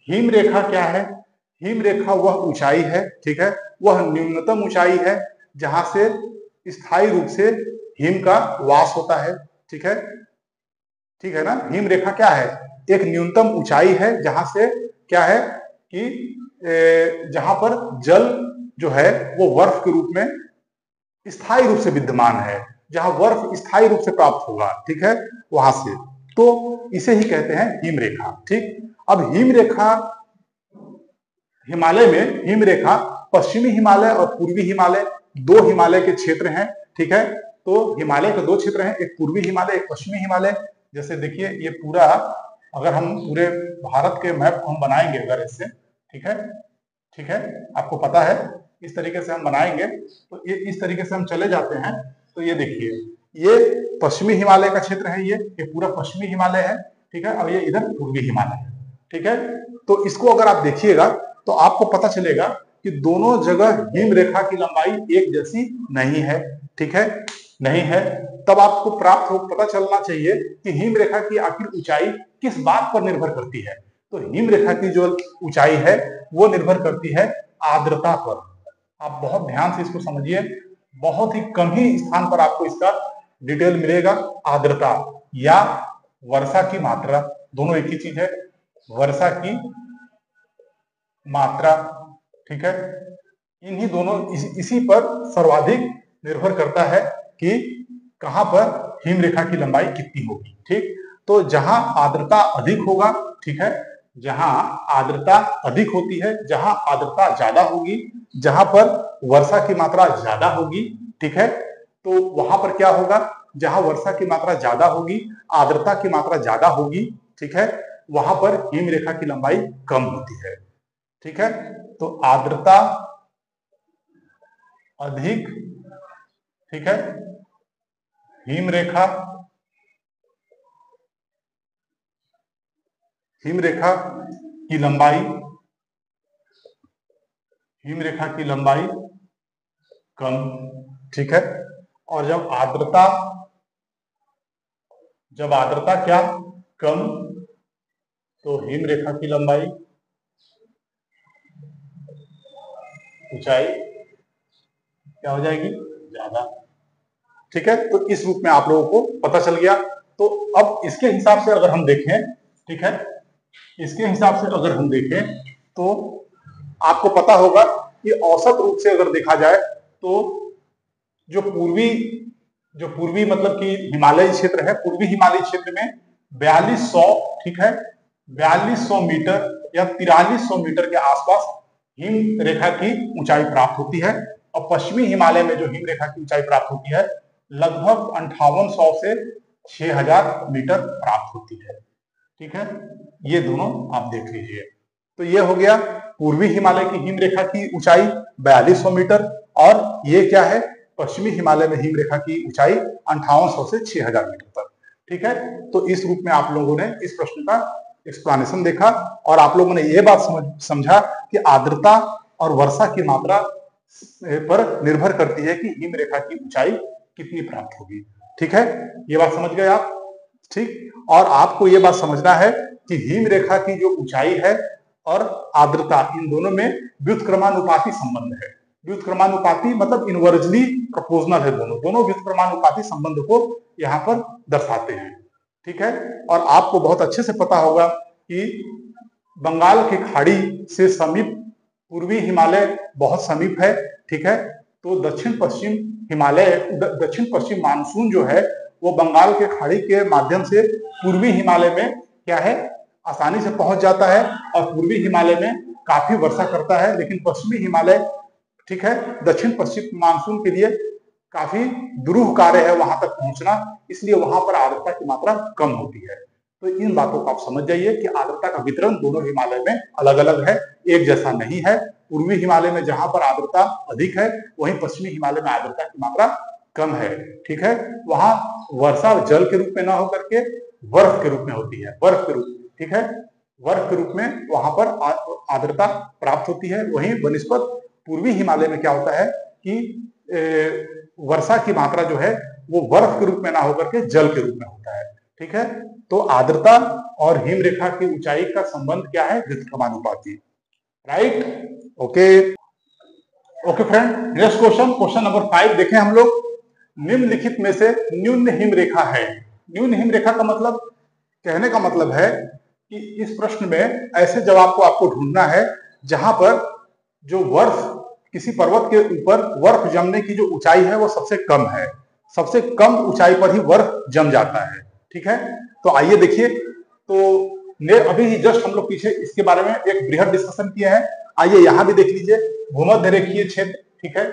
Speaker 1: हिम रेखा क्या है, हिम रेखा वह ऊंचाई है, ठीक है, वह न्यूनतम ऊंचाई है जहां से स्थायी रूप से हिम का वास होता है, ठीक है, ठीक है ना। हिम रेखा क्या है, एक न्यूनतम ऊंचाई है जहां से क्या है कि जहां पर जल जो है वो बर्फ के रूप में स्थायी रूप से विद्यमान है, जहां बर्फ स्थायी रूप से प्राप्त होगा, ठीक है, वहां से। तो इसे ही कहते हैं हिम रेखा, ठीक। अब हिम रेखा, हिमालय में हिम रेखा पश्चिमी हिमालय और पूर्वी हिमालय, दो हिमालय के क्षेत्र हैं, ठीक है। तो हिमालय के दो क्षेत्र हैं, एक पूर्वी हिमालय, एक पश्चिमी हिमालय। जैसे देखिए ये पूरा, अगर हम पूरे भारत के मैप को हम बनाएंगे अगर इससे, ठीक है, ठीक है, आपको पता है इस तरीके से हम बनाएंगे, तो ये इस तरीके से हम चले जाते हैं। तो ये देखिए ये पश्चिमी हिमालय का क्षेत्र है, ये पूरा पश्चिमी हिमालय है, ठीक है, और ये इधर पूर्वी हिमालय है, ठीक है। तो इसको अगर आप देखिएगा तो आपको पता चलेगा कि दोनों जगह हिम रेखा की लंबाई एक जैसी नहीं है, ठीक है, नहीं है। तब आपको पता चलना चाहिए कि हिम रेखा की आखिर ऊंचाई किस बात पर निर्भर करती है। तो हिम रेखा की जो ऊंचाई है वो निर्भर करती है आर्द्रता पर। आप बहुत ध्यान से इसको समझिए, बहुत ही कम ही स्थान पर आपको इसका डिटेल मिलेगा। आर्द्रता या वर्षा की मात्रा, दोनों एक ही चीज है, वर्षा की मात्रा, ठीक है, इन्हीं दोनों इसी पर सर्वाधिक निर्भर करता है कि कहां पर हिम रेखा की लंबाई कितनी होगी, ठीक। तो जहां आर्द्रता अधिक होगा, ठीक है, जहां आर्द्रता अधिक होती है, जहां आर्द्रता ज्यादा होगी, जहां पर वर्षा की मात्रा ज्यादा होगी, ठीक है, तो वहां पर क्या होगा, जहां वर्षा की मात्रा ज्यादा होगी, आर्द्रता की मात्रा ज्यादा होगी, ठीक है, वहां पर हिम रेखा की लंबाई कम होती है। ठीक है, तो आर्द्रता अधिक, ठीक है, हिम रेखा की लंबाई, हिम रेखा की लंबाई कम, ठीक है। और जब आर्द्रता क्या कम, तो हिम रेखा की लंबाई, ऊंचाई क्या हो जाएगी, ज्यादा। ठीक है, तो इस रूप में आप लोगों को पता चल गया। तो अब इसके हिसाब से अगर हम देखें, ठीक है, इसके हिसाब से अगर हम देखें तो आपको पता होगा कि औसत रूप से अगर देखा जाए तो जो पूर्वी मतलब कि हिमालय क्षेत्र है, पूर्वी हिमालय क्षेत्र में 4200, ठीक है, 4200 मीटर या 4300 मीटर के आसपास हिम रेखा की ऊंचाई प्राप्त होती है। और पश्चिमी हिमालय में जो हिम रेखा की ऊंचाई प्राप्त होती है लगभग 5800 से 6000 मीटर प्राप्त होती है। ठीक है, ये दोनों आप देख लीजिए। तो ये हो गया पूर्वी हिमालय की हिम रेखा की ऊंचाई 4200 मीटर, और ये क्या है, पश्चिमी हिमालय में हिम रेखा की ऊंचाई 5800 से 6000 मीटर तक। ठीक है, तो इस रूप में आप लोगों ने इस प्रश्न का एक्सप्लेनेशन देखा, और आप लोगों ने ये बात समझा कि आर्द्रता और वर्षा की मात्रा पर निर्भर करती है कि हिम रेखा की ऊंचाई कितनी प्राप्त होगी। ठीक है, ये बात समझ गए आप। ठीक, और आपको ये बात समझना है कि हिम रेखा की जो ऊंचाई है और आर्द्रता, इन दोनों में व्युत्क्रमानुपाती संबंध है। व्युत्क्रमानुपाती मतलब इनवर्जली प्रोपोर्शनल है, दोनों व्युत्क्रमानुपाती संबंध को यहाँ पर दर्शाते हैं। ठीक है, और आपको बहुत अच्छे से पता होगा कि बंगाल की खाड़ी से समीप पूर्वी हिमालय बहुत समीप है। ठीक है, तो दक्षिण पश्चिम मानसून जो है वो बंगाल के खाड़ी के माध्यम से पूर्वी हिमालय में क्या है, आसानी से पहुंच जाता है, और पूर्वी हिमालय में काफी वर्षा करता है। लेकिन पश्चिमी हिमालय, ठीक है, दक्षिण पश्चिम मानसून के लिए काफी दुरूह कार्य है वहां तक पहुंचना, इसलिए वहां पर आर्द्रता की मात्रा कम होती है। तो इन बातों को आप समझ जाइए कि आर्द्रता का वितरण दोनों हिमालय में अलग अलग है, एक जैसा नहीं है। पूर्वी हिमालय में जहां पर आर्द्रता अधिक है, वहीं पश्चिमी हिमालय में आर्द्रता की मात्रा कम है। ठीक है, वहां वर्षा जल के रूप में ना होकर के बर्फ के रूप में होती है, बर्फ के रूप में, ठीक है, बर्फ के रूप में वहां पर आर्द्रता प्राप्त होती है। वहीं बनिस्पत पूर्वी हिमालय में क्या होता है कि वर्षा की मात्रा जो है वो बर्फ के रूप में ना होकर के जल के रूप में होता है। ठीक है, तो आर्द्रता और हिम रेखा की ऊंचाई का संबंध क्या है, व्युत्क्रमानुपाती। Right, okay okay friend, next question number 5 देखें हम लोग। निम्नलिखित में से न्यून हिम रेखा है। न्यून हिम रेखा का मतलब, कहने का मतलब है कि इस प्रश्न में ऐसे जवाब को आपको ढूंढना है जहां पर जो बर्फ, किसी पर्वत के ऊपर बर्फ जमने की जो ऊंचाई है वो सबसे कम है, सबसे कम ऊंचाई पर ही बर्फ जम जाता है। ठीक है, तो आइए देखिए, तो अभी ही जस्ट हम लोग पीछे इसके बारे में एक बृहद डिस्कशन किया है। आइए यहां भी देख लीजिए, भूमध्य रेखीय क्षेत्र, ठीक है,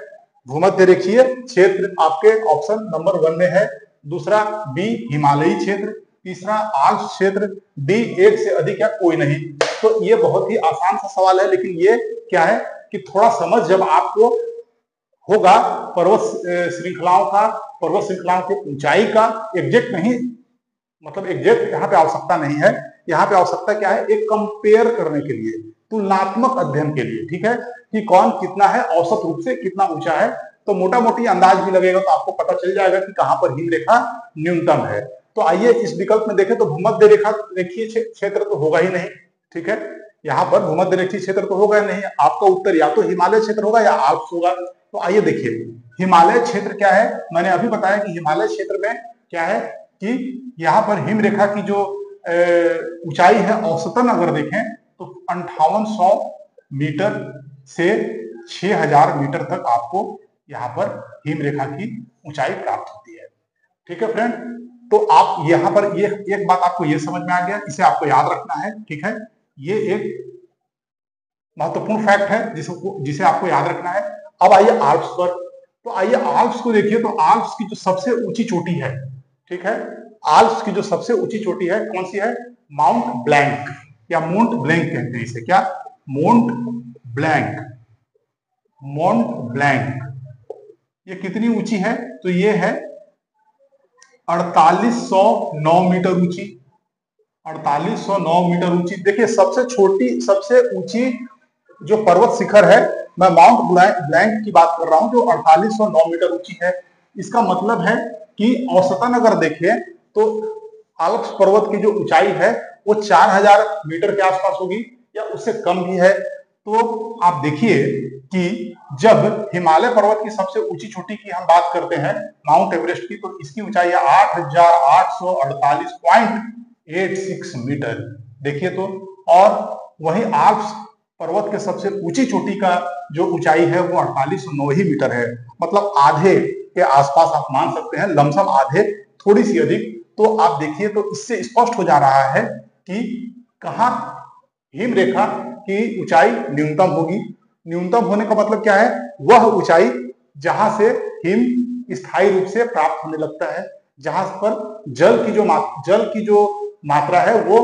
Speaker 1: भूमध्य रेखीय क्षेत्र आपके ऑप्शन नंबर 1 में है। दूसरा बी हिमालयी क्षेत्र, तीसरा आल्प्स क्षेत्र, डी एक से अधिक या कोई नहीं। तो ये बहुत ही आसान सा सवाल है, लेकिन ये क्या है कि थोड़ा समझ जब आपको होगा पर्वत श्रृंखलाओं की ऊंचाई का एग्जैक्ट नहीं, मतलब एग्जैक्ट यहाँ पे आवश्यकता नहीं है। यहाँ पे आवश्यकता क्या है, एक कंपेयर करने के लिए, तुलनात्मक अध्ययन के लिए। ठीक है, कि कौन कितना है, औसत रूप से कितना ऊंचा है, तो मोटा मोटी अंदाज भी लगेगा, तो आपको पता चल जाएगा कि कहां पर हिम रेखा न्यूनतम है। तो आइए इस विकल्प में देखें, तो भूमध्य रेखीय क्षेत्र तो होगा ही नहीं। ठीक है, यहाँ पर भूमध्य रेखीय क्षेत्र तो होगा नहीं, आपका उत्तर या तो हिमालय क्षेत्र होगा या आल्प्स होगा। तो आइए देखिए, हिमालय क्षेत्र क्या है, मैंने अभी बताया कि हिमालय क्षेत्र में क्या है कि यहाँ पर हिम रेखा की जो ऊंचाई है औसतन अगर देखें तो 5800 मीटर से 6000 मीटर तक आपको यहाँ पर हिम रेखा की ऊंचाई प्राप्त होती है। ठीक है फ्रेंड, तो आप यहाँ पर ये एक बात आपको ये समझ में आ गया, इसे आपको याद रखना है। ठीक है, ये एक महत्वपूर्ण फैक्ट है जिसे आपको याद रखना है। अब आइए आल्प्स पर, तो आइए आल्प्स को देखिए, तो आल्प्स की जो सबसे ऊंची चोटी है ठीक है। आल्प्स की जो सबसे ऊंची चोटी है कौन सी है? माउंट ब्लैंक या मोंट ब्लैंक कहते हैं इसे। क्या? मोंट ब्लैंक। मोंट ब्लैंक ये कितनी ऊंची है? तो ये है 4809 मीटर ऊंची। 4809 मीटर ऊंची। देखिए सबसे छोटी सबसे ऊंची जो पर्वत शिखर है, मैं माउंट ब्लैंक की बात कर रहा हूं, जो 4809 मीटर ऊंची है। इसका मतलब है कि औसतन अगर देखें तो आल्प्स पर्वत की जो ऊंचाई है वो 4000 मीटर के आसपास होगी या उससे कम भी है। तो आप देखिए कि जब हिमालय पर्वत की सबसे ऊंची चोटी की हम बात करते हैं, माउंट एवरेस्ट की, तो इसकी ऊंचाई है 8848.86 मीटर। देखिए तो। और वहीं आल्प्स पर्वत के सबसे ऊंची चोटी का जो ऊंचाई है वो 4809 ही मीटर है। मतलब आधे के आसपास आप मान सकते हैं, लमसम आधे, थोड़ी सी अधिक। तो आप देखिए तो इससे स्पष्ट हो जा रहा है कि कहां हिम रेखा की ऊंचाई न्यूनतम होगी। न्यूनतम होने का मतलब क्या है? वह ऊंचाई जहां से हिम स्थायी रूप से प्राप्त होने लगता है, जहां पर जल की जो मात्रा है वो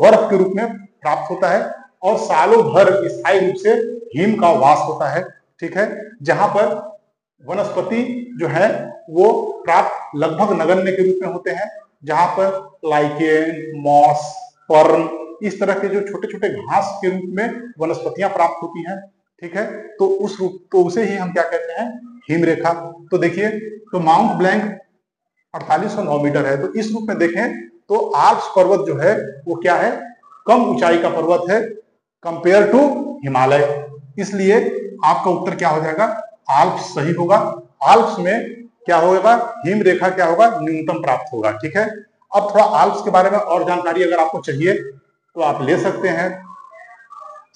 Speaker 1: बर्फ के रूप में प्राप्त होता है और सालों भर स्थायी रूप से हिम का वास होता है। ठीक है। जहां पर वनस्पति जो है वो प्राप्त लगभग नगण्य के रूप में होते हैं, जहां पर लाइकेन, मॉस, फर्न, इस तरह के जो छोटे छोटे घास के रूप में वनस्पतियां प्राप्त होती हैं। ठीक है। तो उसे ही हम क्या कहते हैं? हिम रेखा। तो देखिए, तो माउंट ब्लैंक 4809 मीटर है। तो इस रूप में देखें तो आल्प्स पर्वत जो है वो क्या है? कम ऊंचाई का पर्वत है कंपेयर टू हिमालय। इसलिए आपका उत्तर क्या हो जाएगा? आल्प्स सही होगा। आल्प्स में क्या होगा? हिम रेखा क्या होगा? न्यूनतम प्राप्त होगा। ठीक है। अब थोड़ा आल्प्स के बारे में और जानकारी अगर आपको चाहिए तो आप ले सकते हैं।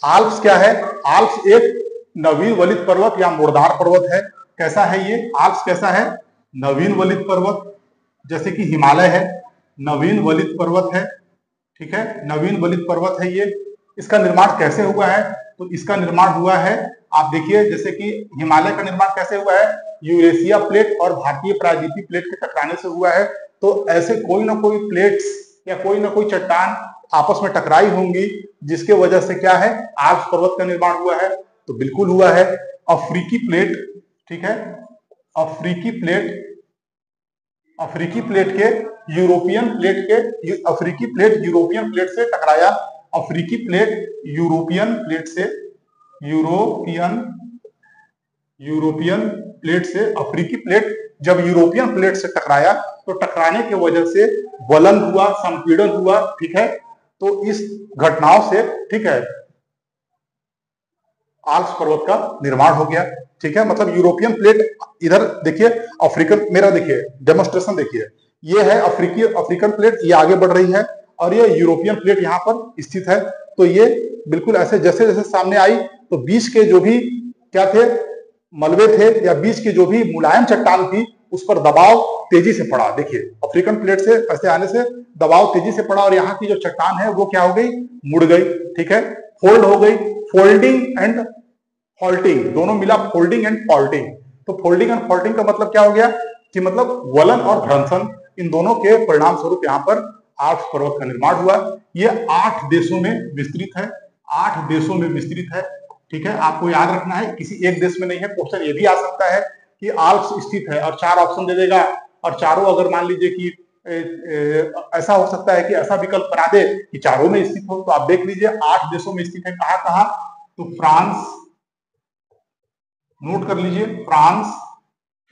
Speaker 1: आल्प्स क्या है? आल्प्स एक नवीन वलित पर्वत या मुर्दार पर्वत है। कैसा है ये? आल्प्स कैसा है? नवीन वलित पर्वत, जैसे कि हिमालय है, नवीन वलित पर्वत है। ठीक है। नवीन वलित पर्वत है ये। इसका निर्माण कैसे हुआ है? तो इसका निर्माण हुआ है, आप देखिए, जैसे कि हिमालय का निर्माण कैसे हुआ है? यूरेशिया प्लेट और भारतीय प्रायद्वीपीय प्लेट के टकराने से हुआ है। तो ऐसे कोई ना कोई प्लेट्स या कोई ना कोई चट्टान आपस में टकराई होंगी, जिसके वजह से क्या है? आल्प्स पर्वत का निर्माण हुआ है। तो बिल्कुल हुआ है। अफ्रीकी प्लेट, ठीक है, अफ्रीकी प्लेट, अफ्रीकी प्लेट के यूरोपियन प्लेट के अफ्रीकी प्लेट यूरोपियन प्लेट से टकराया। अफ्रीकी प्लेट यूरोपियन प्लेट से यूरोपियन यूरोपियन प्लेट से अफ्रीकी प्लेट जब यूरोपियन प्लेट से टकराया तो टकराने की वजह से वलन हुआ, संपीड़न हुआ। ठीक है। तो इस घटनाओं से, ठीक है, आल्प्स पर्वत का निर्माण हो गया। ठीक है। मतलब यूरोपियन प्लेट, इधर देखिए अफ्रीकन, मेरा देखिए डेमोन्स्ट्रेशन देखिए, ये है अफ्रीकन प्लेट, ये आगे बढ़ रही है और ये यूरोपियन प्लेट यहाँ पर स्थित है। तो ये बिल्कुल ऐसे जैसे जैसे सामने आई तो बीच के जो भी क्या थे, मलबे थे, या बीच की जो भी मुलायम चट्टान थी, उस पर दबाव तेजी से पड़ा। देखिए अफ्रीकन प्लेट से ऐसे आने से दबाव तेजी से पड़ा और यहाँ की जो चट्टान है वो क्या हो गई? मुड़ गई। ठीक है। फोल्ड हो गई। फोल्डिंग एंड फॉल्टिंग दोनों मिला, फोल्डिंग एंड फॉल्टिंग। तो फोल्डिंग एंड फॉल्टिंग का मतलब क्या हो गया? कि मतलब वलन और घर्षण, इन दोनों के परिणाम स्वरूप यहाँ पर आल्प्स पर्वत का निर्माण हुआ। ये 8 देशों में विस्तृत है। 8 देशों में विस्तृत है। ठीक है। आपको याद रखना है, किसी एक देश में नहीं है। क्वेश्चन ये भी आ सकता है कि आल्प्स स्थित है और 4 ऑप्शन दे देगा, और चारों अगर मान लीजिए कि ऐसा हो सकता है कि ऐसा विकल्प बना दे कि चारों में स्थित हो। तो आप देख लीजिए 8 देशों में स्थित है। कहां कहां? तो फ्रांस, नोट कर लीजिए, फ्रांस।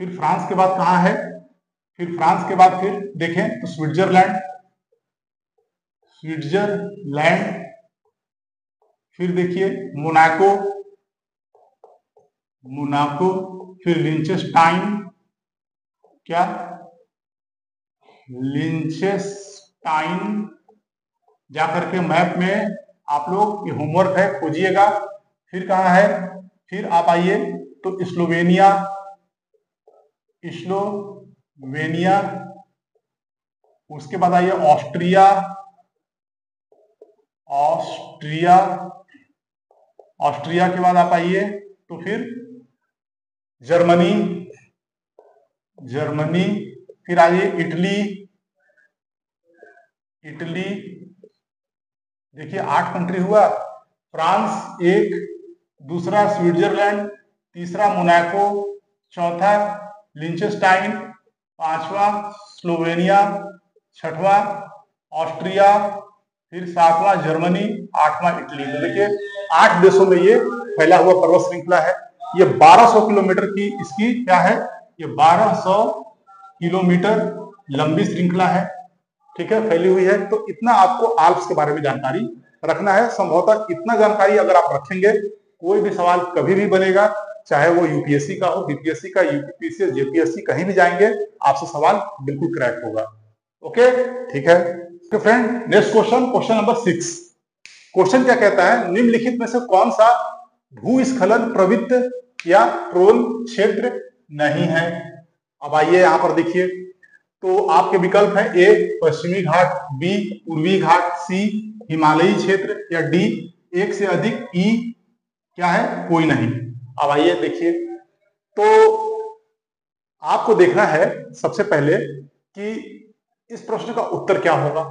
Speaker 1: फिर फ्रांस के बाद कहां है? फिर फ्रांस के बाद फिर देखें तो स्विट्जरलैंड, स्विट्जरलैंड। फिर देखिए मोनाको, मोनाको। फिर लिंचेस्टाइन, क्या? लिंचेस्टाइन। जाकर के मैप में आप लोग, ये होमवर्क है, खोजिएगा। फिर कहां है? फिर आप आइए तो स्लोवेनिया, स्लोवेनिया। उसके बाद आइए ऑस्ट्रिया, ऑस्ट्रिया। ऑस्ट्रिया के बाद आप आइए तो फिर जर्मनी, जर्मनी। फिर आइए इटली, इटली देखिए 8 कंट्री हुआ। फ्रांस 1, दूसरा स्विट्जरलैंड, तीसरा मोनाको, चौथा लिंचेस्टाइन, पांचवा स्लोवेनिया, छठवां ऑस्ट्रिया, फिर सातवां जर्मनी, आठवां इटली। तो देखिए 8 देशों में ये फैला हुआ पर्वत श्रृंखला है। ये 1200 किलोमीटर की इसकी क्या है, ये 1200 किलोमीटर लंबी श्रृंखला है, ठीक है, फैली हुई है। तो इतना आपको आल्प्स के बारे में जानकारी रखना है। संभवतः इतना जानकारी अगर आप रखेंगे, कोई भी सवाल कभी भी बनेगा, चाहे वो यूपीएससी का हो, बीपीएससी का, यूपीपीसी, जेपीएससी, कहीं भी जाएंगे आपसे सवाल बिल्कुल क्रैक होगा। ओके, ठीक है। तो friend next question, question number 6। Question क्या कहता है, निम्नलिखित में से कौन सा भूस्खलन प्रवृत्त या प्रोन क्षेत्र नहीं है। अब आइए यहां पर देखिए, तो आपके विकल्प है ए पश्चिमी घाट, बी पूर्वी घाट, सी हिमालयी क्षेत्र, या डी एक से अधिक, ई क्या है, कोई नहीं। अब आइए देखिए, तो आपको देखना है सबसे पहले कि इस प्रश्न का उत्तर क्या होगा।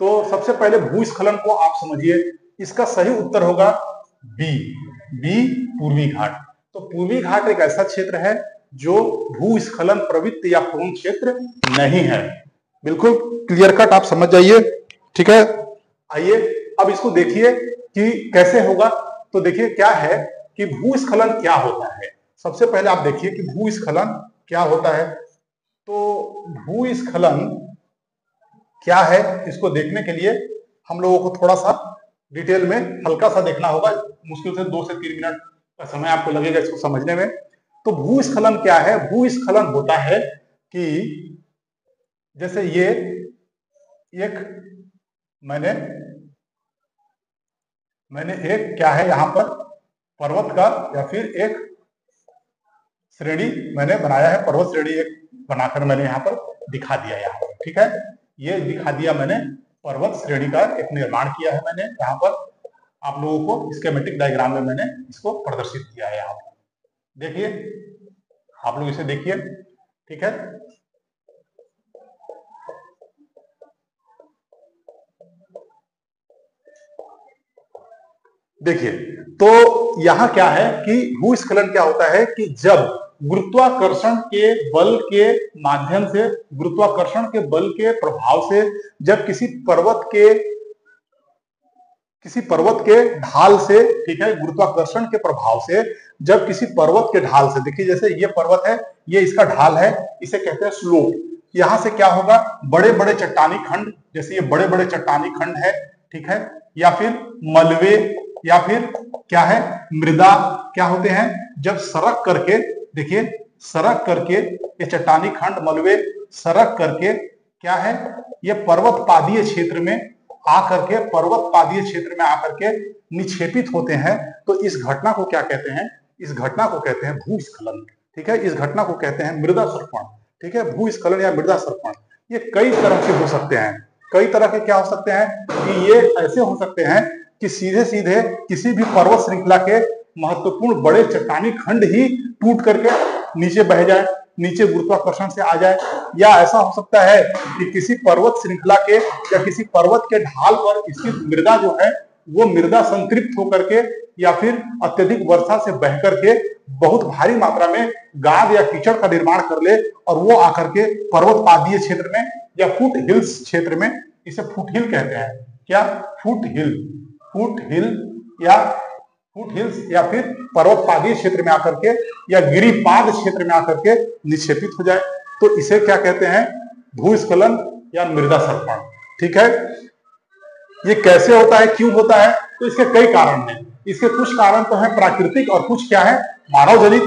Speaker 1: तो सबसे पहले भूस्खलन को आप समझिए, इसका सही उत्तर होगा बी, बी पूर्वी घाट। तो पूर्वी घाट एक ऐसा क्षेत्र है जो भूस्खलन प्रवृत्त या प्रोन क्षेत्र नहीं है। बिल्कुल क्लियर कट आप समझ जाइए, ठीक है। आइए अब इसको देखिए कि कैसे होगा। तो देखिए क्या है कि भूस्खलन क्या होता है। सबसे पहले आप देखिए कि भूस्खलन क्या होता है। तो भूस्खलन क्या है, इसको देखने के लिए हम लोगों को थोड़ा सा डिटेल में हल्का सा देखना होगा। मुश्किल से 2 से 3 मिनट का समय आपको लगेगा इसको समझने में। तो भूस्खलन क्या है, भूस्खलन होता है कि जैसे ये एक मैंने एक क्या है यहां पर पर्वत का या फिर एक श्रेणी मैंने बनाया है, पर्वत श्रेणी एक बनाकर मैंने यहाँ पर दिखा दिया यहाँ पर, ठीक है। ये दिखा दिया मैंने, पर्वत श्रेणी का एक निर्माण किया है मैंने यहाँ पर। आप लोगों को स्कीमेटिक डायग्राम में मैंने इसको प्रदर्शित किया है यहाँ पर, देखिए आप लोग इसे देखिए, ठीक है। देखिए तो यहां क्या है कि भूस्खलन क्या होता है कि जब गुरुत्वाकर्षण के बल के माध्यम से, गुरुत्वाकर्षण के बल के प्रभाव से, जब किसी पर्वत के ढाल से, ठीक है, गुरुत्वाकर्षण के प्रभाव से जब किसी पर्वत के ढाल से, देखिए जैसे ये पर्वत है, ये इसका ढाल है, इसे कहते हैं स्लोप। यहां से क्या होगा, बड़े बड़े चट्टानी खंड, जैसे ये बड़े बड़े चट्टानी खंड है, ठीक है, या फिर मलबे, या फिर क्या है मृदा, क्या होते हैं जब सरक करके, देखिए सरक करके ये चट्टानी खंड मलबे सरक करके क्या है, ये पर्वत पादीय क्षेत्र में आकर के, पर्वत पादीय क्षेत्र में आकर के निक्षेपित होते हैं। तो इस घटना को क्या कहते हैं, इस घटना को कहते हैं भूस्खलन, ठीक है। इस घटना को कहते हैं मृदा सर्पण, ठीक है। भूस्खलन या मृदा सर्पण ये कई तरह से हो सकते हैं। कई तरह के क्या हो सकते हैं कि ये ऐसे हो सकते हैं कि सीधे सीधे किसी भी पर्वत श्रृंखला के महत्वपूर्ण बड़े चट्टानी खंड ही टूट करके नीचे बह जाए, नीचे गुरुत्वाकर्षण से आ जाए, या ऐसा हो सकता है कि किसी पर्वत श्रृंखला के या किसी पर्वत के ढाल पर स्थित मृदा जो है वो मृदा संतृप्त होकर के या फिर अत्यधिक वर्षा से बह करके बहुत भारी मात्रा में गाद या कीचड़ का निर्माण कर ले और वो आकर के पर्वत पादीय क्षेत्र में या फुट हिल्स क्षेत्र में, इसे फुट हिल कहते हैं, क्या फुट हिल्स या फिर पर्वत पादीय क्षेत्र में आकर के या गिरिपाद क्षेत्र में आकर के निक्षेपित हो जाए, तो इसे क्या कहते हैं भूस्खलन या मृदा सर्पण, ठीक है। ये कैसे होता है, क्यों होता है, तो इसके कई कारण हैं। इसके कुछ कारण तो है प्राकृतिक और कुछ क्या है मानव जनित।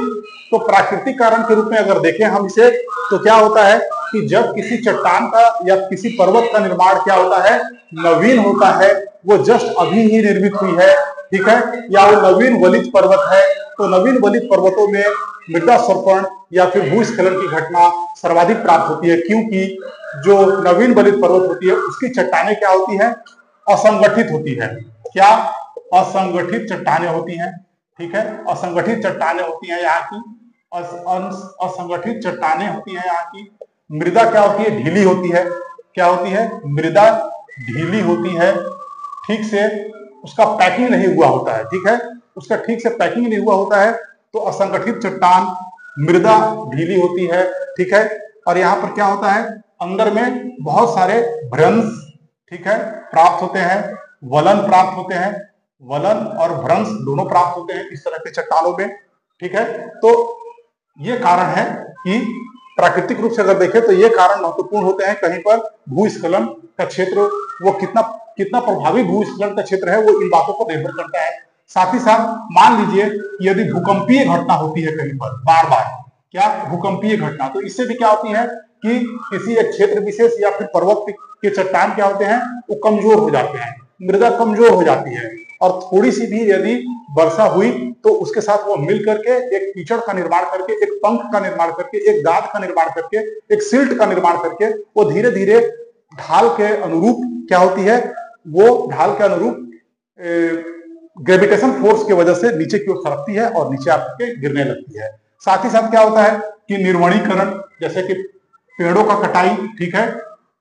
Speaker 1: तो प्राकृतिक कारण के रूप में अगर देखें हम इसे, तो क्या होता है कि जब किसी चट्टान का या किसी पर्वत का निर्माण क्या होता है, नवीन होता है, वो जस्ट अभी ही निर्मित हुई है, ठीक है, या वो नवीन वलित पर्वत है, तो नवीन वलित पर्वतों में मृदा सर्पण या फिर भूस्खलन की घटना सर्वाधिक प्राप्त होती है, क्योंकि जो नवीन वलित पर्वत होती है उसकी चट्टानें क्या होती है, असंगठित होती है। क्या असंगठित चट्टानें होती हैं, ठीक है, असंगठित चट्टानें होती हैं यहाँ की, असंगठित चट्टानें होती हैं यहाँ की। मृदा क्या होती है, ढीली होती है। क्या होती है, मृदा ढीली होती है, ठीक से उसका पैकिंग नहीं हुआ होता है, ठीक है, उसका ठीक से पैकिंग नहीं हुआ होता है, तो असंगठित चट्टान, मृदा ढीली होती है, ठीक है। और यहाँ पर क्या होता है, अंदर में बहुत सारे भ्रंश, ठीक है, प्राप्त होते हैं, वलन प्राप्त होते हैं, वलन और भ्रंश दोनों प्राप्त होते हैं इस तरह के चट्टानों में, ठीक है। तो ये कारण है कि प्राकृतिक रूप से अगर देखें तो ये कारण महत्वपूर्ण होते हैं। कहीं पर भूस्खलन का क्षेत्र वो कितना कितना प्रभावी भूस्खलन का क्षेत्र है, वो इन बातों पर निर्भर करता है। साथ ही साथ मान लीजिए यदि भूकंपीय घटना होती है कहीं पर बार बार, क्या भूकंपीय घटना, तो इससे भी क्या होती है कि किसी एक क्षेत्र विशेष या फिर पर्वत के चट्टान क्या होते हैं, वो कमजोर हो जाते हैं, मृदा कमजोर हो जाती है, और थोड़ी सी भी यदि वर्षा हुई तो उसके साथ वो मिल करके एक कीचड़ का निर्माण करके, एक पंख का निर्माण करके, एक दाद का निर्माण करके, एक सिल्ट का निर्माण करके, वो धीरे धीरे ढाल के अनुरूप क्या होती है, वो ढाल के अनुरूप ग्रेविटेशन फोर्स की वजह से नीचे की ओर सरकती है और नीचे आकर गिरने लगती है। साथ ही साथ क्या होता है कि निर्वणीकरण, जैसे कि पेड़ों का कटाई, ठीक है,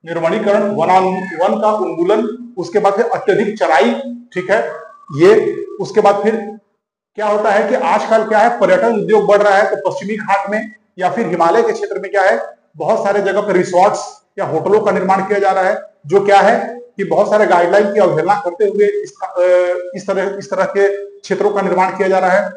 Speaker 1: निर्वणीकरण, वन का उन्मूलन, उसके बाद फिर अत्यधिक चराई, ठीक है, ये उसके बाद फिर क्या होता है कि आजकल क्या है, पर्यटन उद्योग बढ़ रहा है, तो पश्चिमी घाट में या फिर हिमालय के क्षेत्र में क्या है, बहुत सारे जगह पर रिसोर्ट्स या होटलों का निर्माण किया जा रहा है, जो क्या है कि बहुत सारे गाइडलाइन की अवहेलना करते हुए इस तरह के क्षेत्रों का निर्माण किया जा रहा है।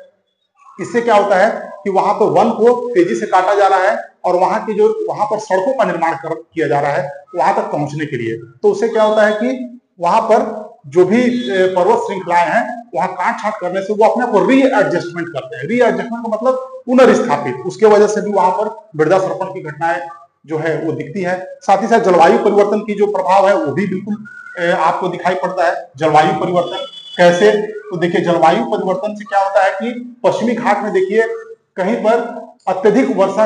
Speaker 1: इससे क्या होता है कि वहां पर वन को तेजी से काटा जा रहा है और वहां की जो वहां पर सड़कों का निर्माण किया जा रहा है वहां तक पहुंचने के लिए। तो उससे क्या होता है कि वहां पर जो भी पर्वत श्रृंखलाएं हैं वहां काट छाट करने से वो अपने आप को रीएडजस्टमेंट करते हैं। रीएडजस्टमेंट का मतलब पुनर्स्थापित, उसके वजह से भी वहां पर मृदा सर्पण की घटनाएं जो है वो दिखती है। साथ ही साथ जलवायु परिवर्तन की जो प्रभाव है वो भी बिल्कुल आपको दिखाई पड़ता है। जलवायु परिवर्तन कैसे, तो देखिए जलवायु परिवर्तन से क्या होता है कि पश्चिमी घाट में देखिए कहीं पर अत्यधिक वर्षा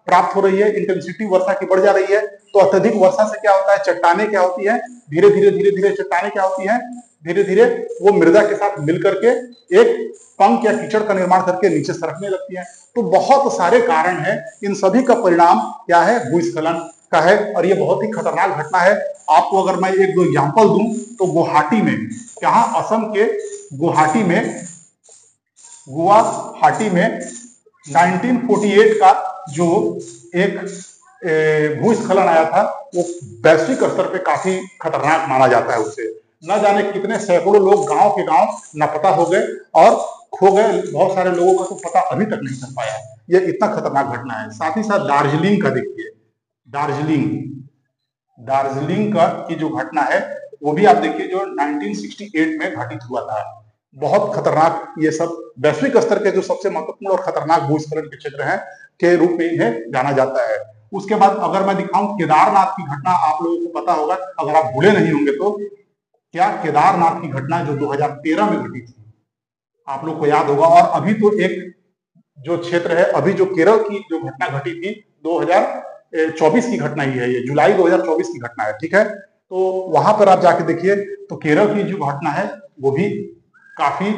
Speaker 1: प्राप्त हो रही है, इंटेंसिटी वर्षा की बढ़ जा रही है, तो अत्यधिक वर्षा से क्या होता है, चट्टाने क्या होती है, धीरे धीरे चट्टाने क्या होती है, धीरे धीरे वो मृदा के साथ मिल करके एक पंख या कीचड़ का निर्माण करके नीचे सरकने लगती है। तो बहुत सारे कारण हैं, इन सभी का परिणाम क्या है, भूस्खलन का है, और ये बहुत ही खतरनाक घटना है। आपको अगर मैं एक दो एग्जांपल दूं तो गुवाहाटी में, यहाँ असम के गुवाहाटी में 1948 का जो एक भूस्खलन आया था वो वैश्विक स्तर पे काफी खतरनाक माना जाता है। उसे न जाने कितने सैकड़ों लोग गांव के गांव लापता हो गए और खो गए, बहुत सारे लोगों का तो पता अभी तक नहीं चल पाया। ये इतना खतरनाक घटना है। साथ ही साथ दार्जिलिंग का देखिए, दार्जिलिंग का की जो घटना है वो भी आप देखिए जो 1968 में घटित हुआ था। बहुत खतरनाक, ये सब वैश्विक स्तर के जो सबसे महत्वपूर्ण और खतरनाक भूस्खलन के क्षेत्र हैं के रूप में इन्हें जाना जाता है। उसके बाद अगर मैं दिखाऊं केदारनाथ की घटना, आप लोगों को पता होगा, अगर आप भूले नहीं होंगे तो, क्या केदारनाथ की घटना जो 2013 में घटी थी, आप लोग को याद होगा। और अभी तो एक जो क्षेत्र है, अभी जो केरल की जो घटना घटी थी 2024 की घटना ही है, ये जुलाई 2024 की घटना है, ठीक है। तो वहां पर आप जाके देखिए तो केरल की जो घटना है वो भी काफी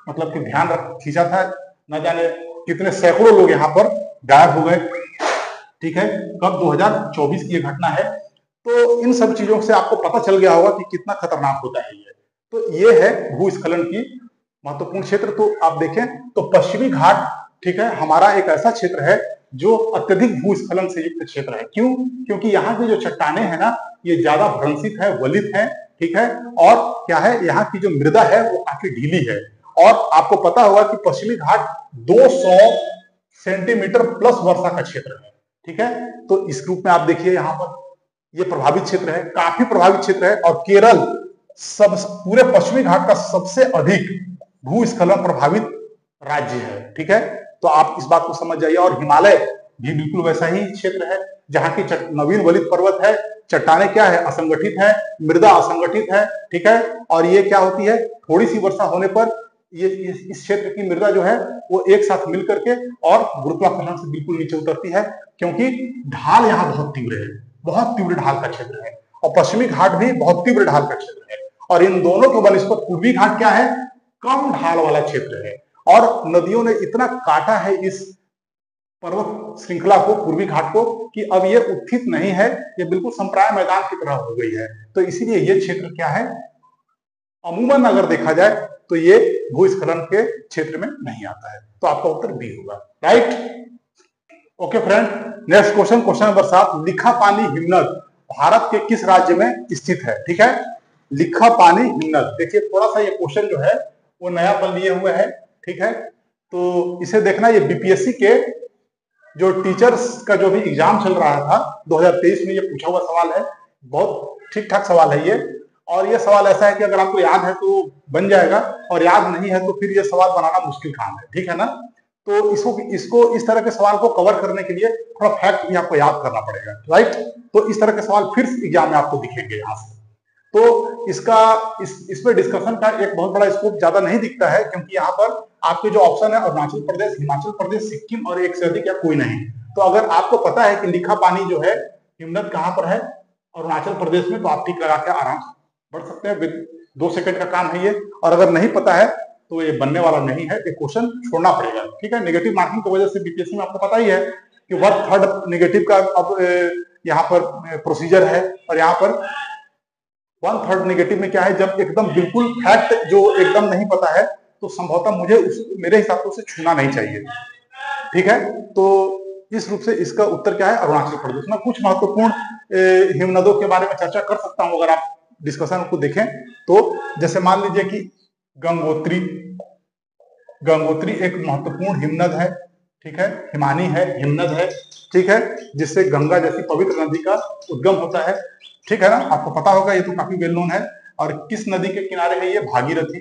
Speaker 1: मतलब कि ध्यान खींचा था, न जाने कितने सैकड़ों लोग यहाँ पर गायब हो गए, ठीक है। कब, 2024 की ये घटना है। तो इन सब चीजों से आपको पता चल गया होगा कि कितना खतरनाक होता है ये। तो ये है भूस्खलन की महत्वपूर्ण क्षेत्र। तो आप देखें तो पश्चिमी घाट, ठीक है, हमारा एक ऐसा क्षेत्र है जो अत्यधिक भूस्खलन से युक्त क्षेत्र है। क्यों? क्योंकि यहाँ की जो चट्टाने हैं ना, ये ज्यादा भ्रंशित है, वलित है, ठीक है, और क्या है, यहाँ की जो मृदा है वो काफी ढीली है। और आपको पता होगा कि पश्चिमी घाट 200 सेंटीमीटर प्लस वर्षा का क्षेत्र है, ठीक है। तो इस रूप में आप देखिए यहाँ पर ये प्रभावित क्षेत्र है, काफी प्रभावित क्षेत्र है। और केरल सब पूरे पश्चिमी घाट का सबसे अधिक भूस्खलन प्रभावित राज्य है, ठीक है। तो आप इस बात को समझ जाइए। और हिमालय भी बिल्कुल वैसा ही क्षेत्र है जहाँ की नवीन वलित पर्वत है, चट्टाने क्या है, असंगठित है, मृदा असंगठित है, ठीक है। और ये क्या होती है, थोड़ी सी वर्षा होने पर ये इस क्षेत्र की मृदा जो है वो एक साथ मिल करके और गुरुत्वाकर्षण से बिल्कुल नीचे उतरती है, क्योंकि ढाल यहाँ बहुत तीव्र है, बहुत तीव्र ढाल का क्षेत्र है। और पश्चिमी घाट भी बहुत तीव्र ढाल का क्षेत्र है। और इन दोनों के बनिस्पत पूर्वी घाट क्या है, कम ढाल वाला क्षेत्र है। और नदियों ने इतना काटा है इस पर्वत श्रृंखला को, पूर्वी घाट को, कि अब ये उत्थित नहीं है, ये बिल्कुल संप्राय मैदान की तरह हो गई है। तो इसीलिए ये क्षेत्र क्या है, अमूमन अगर देखा जाए तो ये भूस्खलन के क्षेत्र में नहीं आता है। तो आपका उत्तर बी होगा, right. Okay friend, next question, question number 7, लिखा पानी हिमनद भारत के किस राज्य में स्थित है? ठीक है, लिखा पानी हिमनद। देखिए थोड़ा सा ये क्वेश्चन जो है वो नया पल लिए हुए है, ठीक है, तो इसे देखना, ये बीपीएससी के जो टीचर्स का जो भी एग्जाम चल रहा था 2023 में ये पूछा हुआ सवाल है, बहुत ठीक ठाक सवाल है ये। और ये सवाल ऐसा है कि अगर आपको याद है तो बन जाएगा, और याद नहीं है तो फिर ये सवाल बनाना मुश्किल काम है, ठीक है ना। तो इसको इस तरह के सवाल को कवर करने के लिए थोड़ा फैक्ट भी आपको याद करना पड़ेगा, राइट। तो इस तरह के सवाल फिर एग्जाम में आपको दिखेंगे यहाँ से। तो इसमें डिस्कशन का एक बहुत बड़ा स्कोप ज्यादा नहीं दिखता है, क्योंकि यहाँ पर आपके जो ऑप्शन है अरुणाचल प्रदेश, हिमाचल प्रदेश, सिक्किम और एक से अधिक या कोई नहीं। तो अगर आपको पता है कि लिखा पानी जो है हिमनद कहाँ पर है, अरुणाचल प्रदेश में, तो आप टिक लगा के आराम से बढ़ सकते हैं, 2 सेकंड का काम है ये। और अगर नहीं पता है तो ये बनने वाला नहीं है, ये क्वेश्चन छोड़ना पड़ेगा, ठीक है। नेगेटिव मार्किंग की वजह से बीपीएससी में आपको पता ही है कि 1/3 नेगेटिव का अब यहाँ पर प्रोसीजर है, और यहाँ पर 1/3 नेगेटिव में क्या है, जब एकदम बिल्कुल फैक्ट जो एकदम नहीं पता है तो संभवतः मेरे हिसाब से उसे छूना नहीं चाहिए, ठीक है। तो इस रूप से इसका उत्तर क्या है, अरुणाचल प्रदेश। में कुछ महत्वपूर्ण हिमनदों के बारे में चर्चा कर सकता हूं, अगर आप डिस्कशन को देखें तो। जैसे मान लीजिए कि गंगोत्री एक महत्वपूर्ण हिमनद है, ठीक है, हिमानी है, हिमनद है, ठीक है, जिससे गंगा जैसी पवित्र नदी का उद्गम होता है, ठीक है ना, आपको पता होगा, ये तो काफी वेल नोन है। और किस नदी के किनारे है ये, भागीरथी।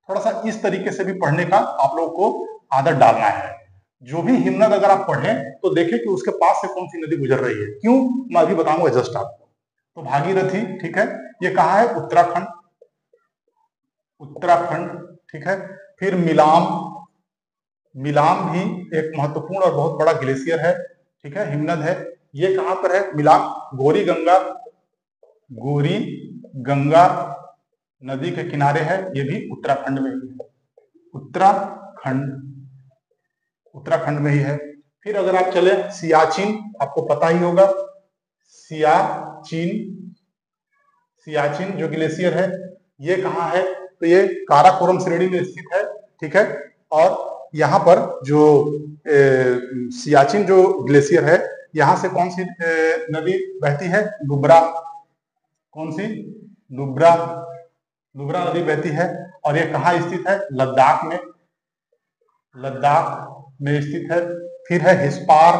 Speaker 1: थोड़ा सा इस तरीके से भी पढ़ने का आप लोगों को आदत डालना है। जो भी हिमनद अगर आप पढ़ें तो देखें कि उसके पास से कौन सी नदी गुजर रही है, क्यों, मैं अभी बताऊंगा जस्ट आपको। तो भागीरथी, ठीक है, ये कहाँ है, उत्तराखंड, ठीक है। फिर मिलाम भी एक महत्वपूर्ण और बहुत बड़ा ग्लेशियर है, ठीक है, हिमनद है। ये कहां पर है, मिलाम, गौरी गंगा नदी के किनारे है, ये भी उत्तराखंड में ही है, उत्तराखंड में ही है। फिर अगर आप चले सियाचिन, आपको पता ही होगा, सियाचिन जो ग्लेशियर है, ये कहाँ है, तो ये काराकोरम श्रेणी में स्थित है, ठीक है। और यहाँ पर जो सियाचिन जो ग्लेशियर है, यहाँ से कौन सी नदी बहती है, नुब्रा, कौन सी, नुब्रा नदी बहती है। और ये कहाँ स्थित है, लद्दाख में स्थित है। फिर है हिस्पार,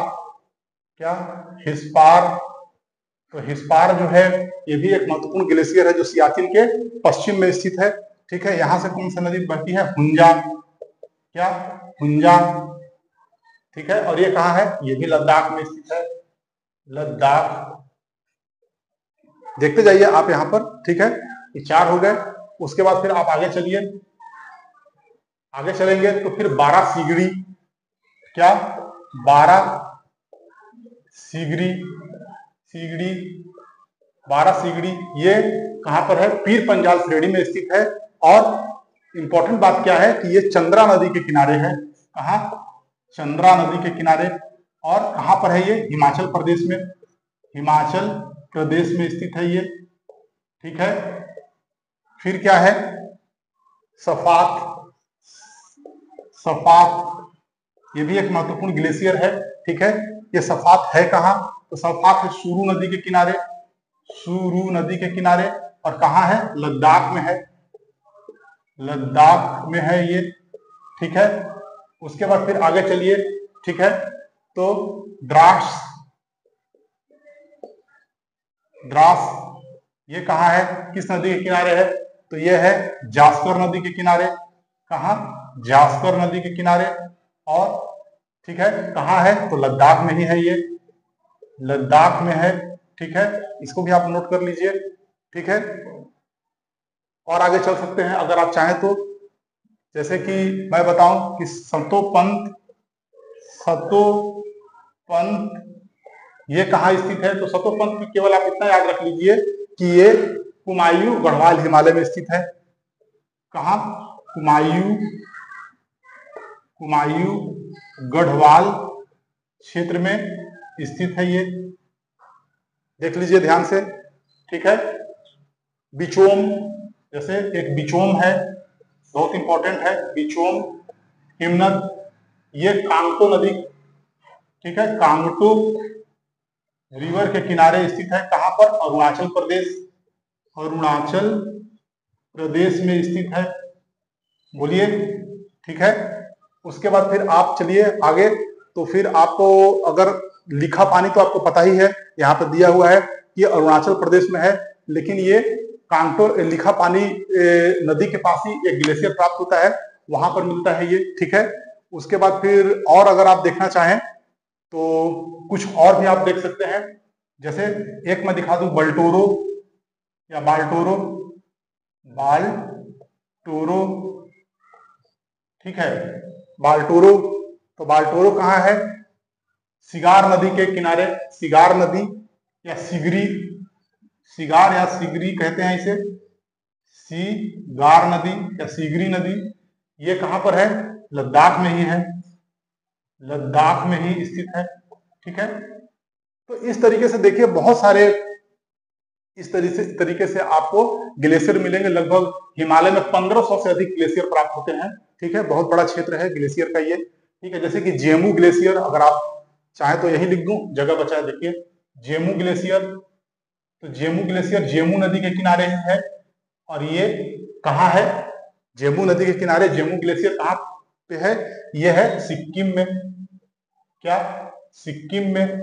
Speaker 1: तो हिस्पार जो है ये भी एक महत्वपूर्ण ग्लेशियर है जो सियाचिन के पश्चिम में स्थित है, ठीक है। यहाँ से कौन सी नदी बहती है, हुंजा, ठीक है। और ये कहाँ है, ये भी लद्दाख में स्थित है, लद्दाख। देखते जाइए आप यहाँ पर, ठीक है, ये 4 हो गए। उसके बाद फिर आप आगे चलेंगे तो फिर 12 सीगड़ी, क्या, 12 सीगड़ी, ये कहां पर है, पीर पंजाल श्रेणी में स्थित है। और इंपॉर्टेंट बात क्या है कि ये चंद्रा नदी के किनारे है, कहा, चंद्रा नदी के किनारे। और कहां पर है ये, हिमाचल प्रदेश में स्थित है ये, ठीक है। फिर क्या है, सफात, ये भी एक महत्वपूर्ण ग्लेशियर है, ठीक है। ये सफात है कहाँ, तो सफात है सुरू नदी के किनारे। और कहाँ है, लद्दाख में है ये, ठीक है। उसके बाद फिर आगे चलिए, ठीक है, तो द्रास, ये कहाँ है, किस नदी के किनारे है, तो ये है जास्कर नदी के किनारे, कहाँ, जास्कर नदी के किनारे। और ठीक है, कहाँ है, तो लद्दाख में ही है ये, लद्दाख में है, ठीक है। इसको भी आप नोट कर लीजिए, ठीक है। और आगे चल सकते हैं अगर आप चाहें तो, जैसे कि मैं बताऊं कि सतोपंत ये कहाँ स्थित है, तो सतोपंत में केवल आप इतना याद रख लीजिए कि ये कुमायूं गढ़वाल हिमालय में स्थित है, कहाँ, कुमायूं गढ़वाल क्षेत्र में स्थित है ये, देख लीजिए ध्यान से, ठीक है। बिचोम, जैसे एक बिचोम है, बहुत इंपॉर्टेंट है, बिचोम हिमनद, ये कांगटो नदी, ठीक है, कांगटो रिवर के किनारे स्थित है। कहां पर? अरुणाचल प्रदेश, अरुणाचल प्रदेश में स्थित है, बोलिए, ठीक है। उसके बाद फिर आप चलिए आगे, तो फिर आपको अगर लिखा पानी तो आपको पता ही है, यहाँ पे दिया हुआ है कि अरुणाचल प्रदेश में है, लेकिन ये कांगटो लिखा पानी नदी के पास ही एक ग्लेशियर प्राप्त होता है, वहां पर मिलता है ये, ठीक है। उसके बाद फिर और अगर आप देखना चाहें तो कुछ और भी आप देख सकते हैं, जैसे एक मैं दिखा दूं, बल्टोरो या बाल्टोरो, बाल्टोरो, ठीक है, बाल्टोरो। तो बाल्टोरो कहाँ है? सिगार नदी के किनारे, सिगार नदी या सिगरी, सिगार या सिगरी कहते हैं इसे, सिगार नदी या सिगरी नदी, ये कहां पर है? लद्दाख में ही है, लद्दाख में ही स्थित है, ठीक है। तो इस तरीके से देखिए बहुत सारे इस तरीके से आपको ग्लेशियर मिलेंगे। लगभग हिमालय में 1500 से अधिक ग्लेशियर प्राप्त होते हैं, ठीक है। बहुत बड़ा क्षेत्र है ग्लेशियर का ये, ठीक है। जैसे कि जेमू ग्लेशियर, अगर आप चाहे तो यही लिख दूं, जगह बचा है, देखिए जेमू ग्लेशियर। तो जेमू ग्लेशियर जेमू नदी के किनारे है, और ये कहाँ है? जेमू नदी के किनारे। जेमू ग्लेशियर कहाँ पे है? ये है सिक्किम में, क्या? सिक्किम में,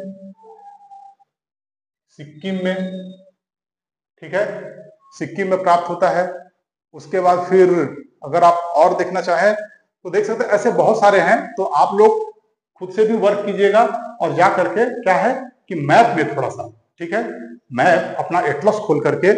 Speaker 1: सिक्किम में, ठीक है, सिक्किम में प्राप्त होता है। उसके बाद फिर अगर आप और देखना चाहें तो देख सकते हैं, ऐसे बहुत सारे हैं। तो आप लोग खुद से भी वर्क कीजिएगा, और जा करके क्या है कि मैप में थोड़ा सा, ठीक है, मैप अपना एटलस खोल करके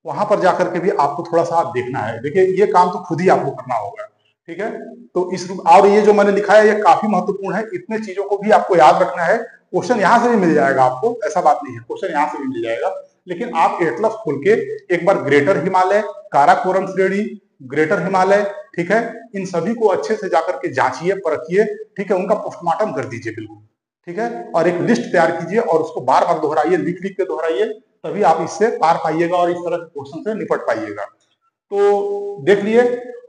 Speaker 1: वहां पर जाकर के भी आपको थोड़ा सा आप देखना है। देखिए ये काम तो खुद ही आपको करना होगा, ठीक है। तो इस और ये जो मैंने लिखा है ये काफी महत्वपूर्ण है, इतने चीजों को भी आपको याद रखना है। क्वेश्चन यहाँ से भी मिल जाएगा आपको, ऐसा बात नहीं है, क्वेश्चन यहाँ से भी मिल जाएगा, लेकिन आप एटलस खोल के एक बार ग्रेटर हिमालय, काराकोरम श्रेणी, ग्रेटर हिमालय, ठीक है, इन सभी को अच्छे से जाकर के जांचिए, परखिए, ठीक है, उनका पोस्टमार्टम कर दीजिए बिल्कुल, ठीक है, और एक लिस्ट तैयार कीजिए और उसको बार बार दोहराइए, लिख लिख के दोहराइए, तभी आप इससे पार पाइएगा और इस तरह के क्वेश्चन से निपट पाइएगा। तो देख लिए।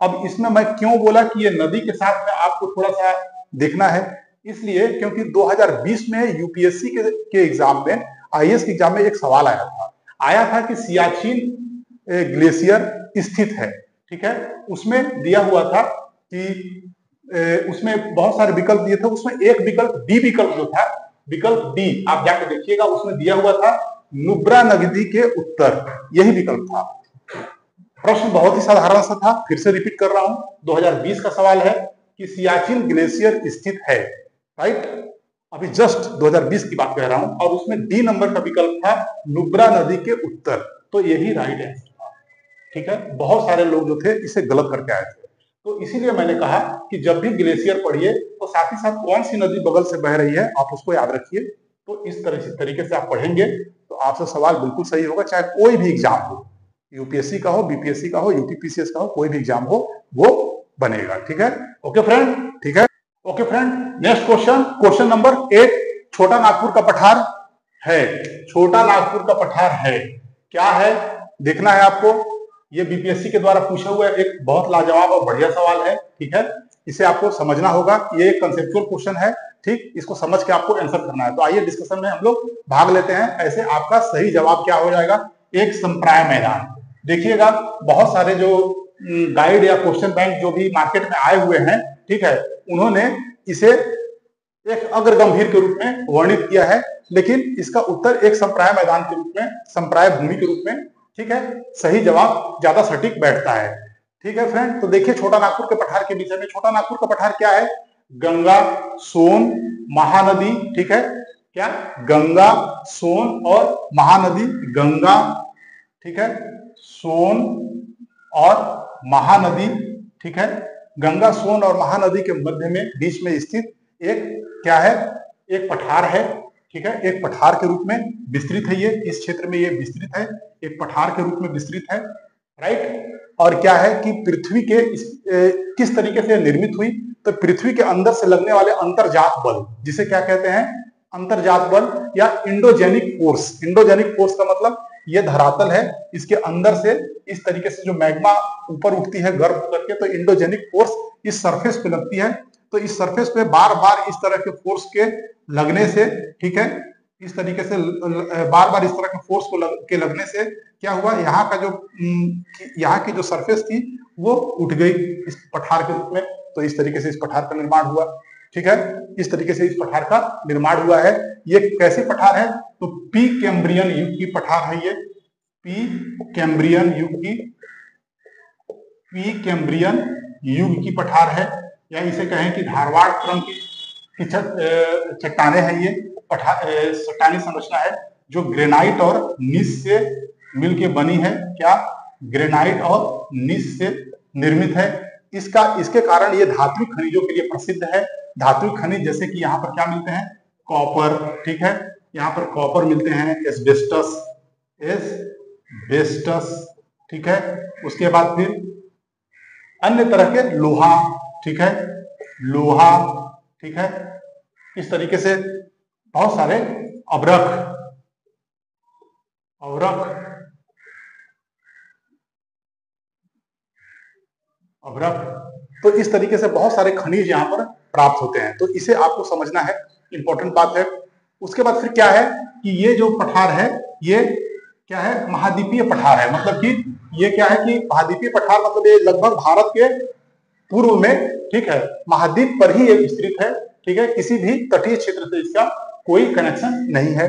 Speaker 1: अब इसमें मैं क्यों बोला कि ये नदी के साथ में आपको थोड़ा सा देखना है, इसलिए क्योंकि 2020 में यूपीएससी के एग्जाम में, आईएएस के एग्जाम में एक सवाल आया था कि सियाचिन ग्लेशियर स्थित है, ठीक है। उसमें दिया हुआ था कि उसमें बहुत सारे विकल्प दिए थे, उसमें एक विकल्प डी विकल्प जो था, विकल्प डी आप जाके देखिएगा, उसमें दिया हुआ था नुब्रा नदी के उत्तर, यही विकल्प था। प्रश्न बहुत ही साधारण सा था, फिर से रिपीट कर रहा हूं, 2020 का सवाल है कि सियाचिन ग्लेशियर स्थित है, राइट, अभी जस्ट 2020 की बात कह रहा हूं, और उसमें डी नंबर का विकल्प था नुब्रा नदी के उत्तर, तो यही राइट आंसर था, ठीक है। बहुत सारे लोग जो थे इसे गलत करके आए थे, तो इसीलिए मैंने कहा कि जब भी ग्लेशियर पढ़िए तो साथ ही साथ कौन सी नदी बगल से बह रही है आप उसको याद रखिए। तो इस तरीके से आप पढ़ेंगे तो आपसे सवाल बिल्कुल सही होगा, चाहे कोई भी एग्जाम हो, यूपीएससी का हो, बीपीएससी का हो, यूपीपीसीएस का हो, कोई भी एग्जाम हो वो बनेगा, ठीक है। ओके फ्रेंड, ठीक है, okay friend. Next question, question number 8, छोटा नागपुर का पठार है, छोटा नागपुर का पठार है, क्या है देखना है आपको। ये बीपीएससी के द्वारा पूछा हुआ एक बहुत लाजवाब और बढ़िया सवाल है, ठीक है, इसे आपको समझना होगा, ये एक कंसेप्चुअल क्वेश्चन है, ठीक, इसको समझ के आपको आंसर करना है। तो आइए डिस्कशन में हम लोग भाग लेते हैं। ऐसे आपका सही जवाब क्या हो जाएगा? एक संप्राय मैदान। देखिएगा बहुत सारे जो गाइड या क्वेश्चन बैंक जो भी मार्केट में आए हुए हैं, ठीक है, उन्होंने इसे एक अग्र गंभीर के रूप में वर्णित किया है, लेकिन इसका उत्तर एक संप्राय मैदान के रूप में, संप्राय भूमि के रूप में, ठीक है, सही जवाब ज्यादा सटीक बैठता है, ठीक है फ्रेंड। तो देखिए छोटा नागपुर के पठार के विषय में, छोटा नागपुर का पठार क्या है? गंगा, सोन, महानदी, ठीक है, क्या? गंगा, सोन और महानदी, गंगा, ठीक है, सोन और महानदी, ठीक है, गंगा, सोन और महानदी के मध्य में बीच में स्थित एक क्या है? एक पठार है, ठीक है, एक पठार के रूप में विस्तृत है ये, इस क्षेत्र में ये विस्तृत है, एक पठार के रूप में विस्तृत है, राइट। और क्या है कि पृथ्वी के किस तरीके से निर्मित हुई, तो पृथ्वी के अंदर से लगने वाले अंतर्जात बल, जिसे क्या कहते हैं, अंतर्जात बल या इंडोजेनिक फोर्स। इंडोजेनिक फोर्स का मतलब ये धरातल है, इसके अंदर से इस तरीके से जो मैग्मा ऊपर उठती है गर्म करके, तो इंडोजेनिक फोर्स इस सरफेस पे लगती है। तो इस सरफेस पे बार बार इस तरह के फोर्स के लगने से, ठीक है, इस तरीके से बार बार इस तरह के फोर्स को के लगने से क्या हुआ, यहाँ का जो यहाँ की जो सरफेस थी वो उठ गई इस पठार के रूप में। तो इस तरीके से इस पठार का निर्माण हुआ, ठीक है, इस तरीके से इस पठार का निर्माण हुआ है। ये कैसी पठार है, तो पी कैम्ब्रियन युग की पठार है ये, पी कैम्ब्रियन युग की पठार है, या इसे कहें कि धारवाड़ क्रम की चट्टाने हैं। ये चट्टानी संरचना है जो ग्रेनाइट और नीस से मिलके बनी है। क्या, ग्रेनाइट और नीस से निर्मित है। इसके कारण ये धात्विक खनिजों के लिए प्रसिद्ध है। धात्विक खनिज जैसे कि यहाँ पर क्या मिलते हैं, कॉपर, ठीक है, यहाँ पर कॉपर मिलते हैं, एस्बेस्टस, ठीक है, उसके बाद फिर अन्य तरह के लोहा, ठीक है, लोहा, ठीक है, इस तरीके से बहुत सारे अवरक, तो इस तरीके से बहुत सारे खनिज यहाँ पर प्राप्त होते हैं। तो इसे आपको समझना है, इंपॉर्टेंट बात है। उसके बाद फिर क्या है कि ये जो पठार है ये क्या है, महाद्वीपीय पठार है। मतलब कि ये क्या है कि महाद्वीपीय पठार मतलब ये लगभग भारत के पूर्व में, ठीक है, महाद्वीप पर ही ये विस्तृत है, ठीक है, किसी भी तटीय क्षेत्र से इसका कोई कनेक्शन नहीं है।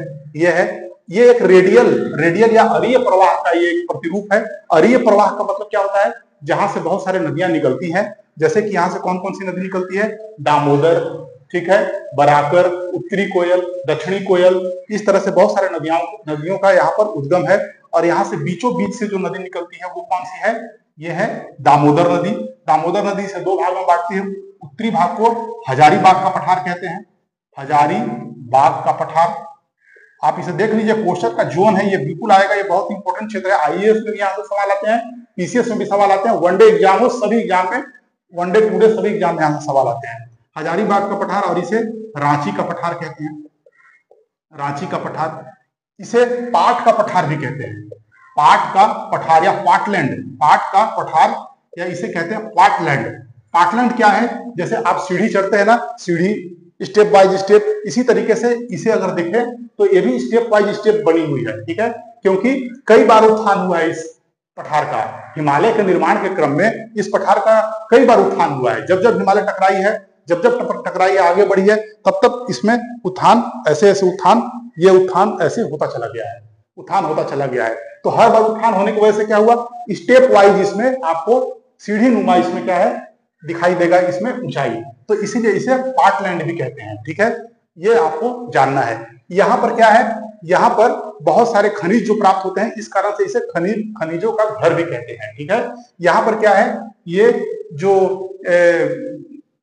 Speaker 1: ये एक रेडियल या अरीय प्रवाह का ये एक प्रतिरूप है। अरीय प्रवाह का मतलब क्या होता है, जहां से बहुत सारे नदियां निकलती हैं। जैसे कि यहाँ से कौन कौन सी नदी निकलती है, दामोदर, ठीक है, बराकर, उत्तरी कोयल, दक्षिणी कोयल, इस तरह से बहुत सारे नदियों का यहाँ पर उद्गम है। और यहाँ से बीचों बीच से जो नदी निकलती है वो कौन सी है, ये है दामोदर नदी। दामोदर नदी से दो भाग में बांटती है। उत्तरी भाग को हजारीबाग का पठार कहते हैं, हजारीबाग का पठार। आप इसे देख लीजिए, क्वेश्चन का जोन है ये बिल्कुल आएगा, ये बहुत इंपॉर्टेंट क्षेत्र है। आईएएस में भी यहाँ से सवाल आते हैं, पीसीएस में भी सवाल आते हैं, वनडे एग्जाम हो सभी एग्जाम में, वनडे टूडे सभी एग्जाम में यहाँ से सवाल आते हैं। हजारीबाग का पठार, और इसे रांची का पठार कहते हैं, रांची का पठार। इसे पाट का पठार भी कहते हैं, पाट का पठार या पाटलैंड, पाट का पठार, या इसे कहते हैं पाटलैंड। पाटलैंड क्या है, जैसे आप सीढ़ी चढ़ते हैं ना, सीढ़ी स्टेप बाय स्टेप, इसी तरीके से इसे अगर देखें तो ये भी स्टेप बाय स्टेप बनी हुई है, ठीक है, क्योंकि कई बार उत्थान हुआ है इस पठार का। हिमालय के निर्माण के क्रम में इस पठार का कई बार उत्थान हुआ है। जब जब हिमालय टकराई है, जब जब टकराई आगे बढ़ी है, तब तब इसमें उत्थान ऐसे ऐसे उत्थान, ये उत्थान ऐसे होता चला गया है, उत्थान होता चला गया है। तो हर बार उत्थान होने की वजह से क्या हुआ, स्टेप वाइज इसमें आपको सीढ़ी नुमा इसमें क्या है दिखाई देगा, इसमें ऊंचाई, तो इसीलिए इसे पाटलैंड भी कहते हैं, ठीक है, ये आपको जानना है। यहाँ पर क्या है, यहाँ पर बहुत सारे खनिज जो प्राप्त होते हैं, इस कारण से इसे खनिजों का घर भी कहते हैं, ठीक है। यहाँ पर क्या है, ये जो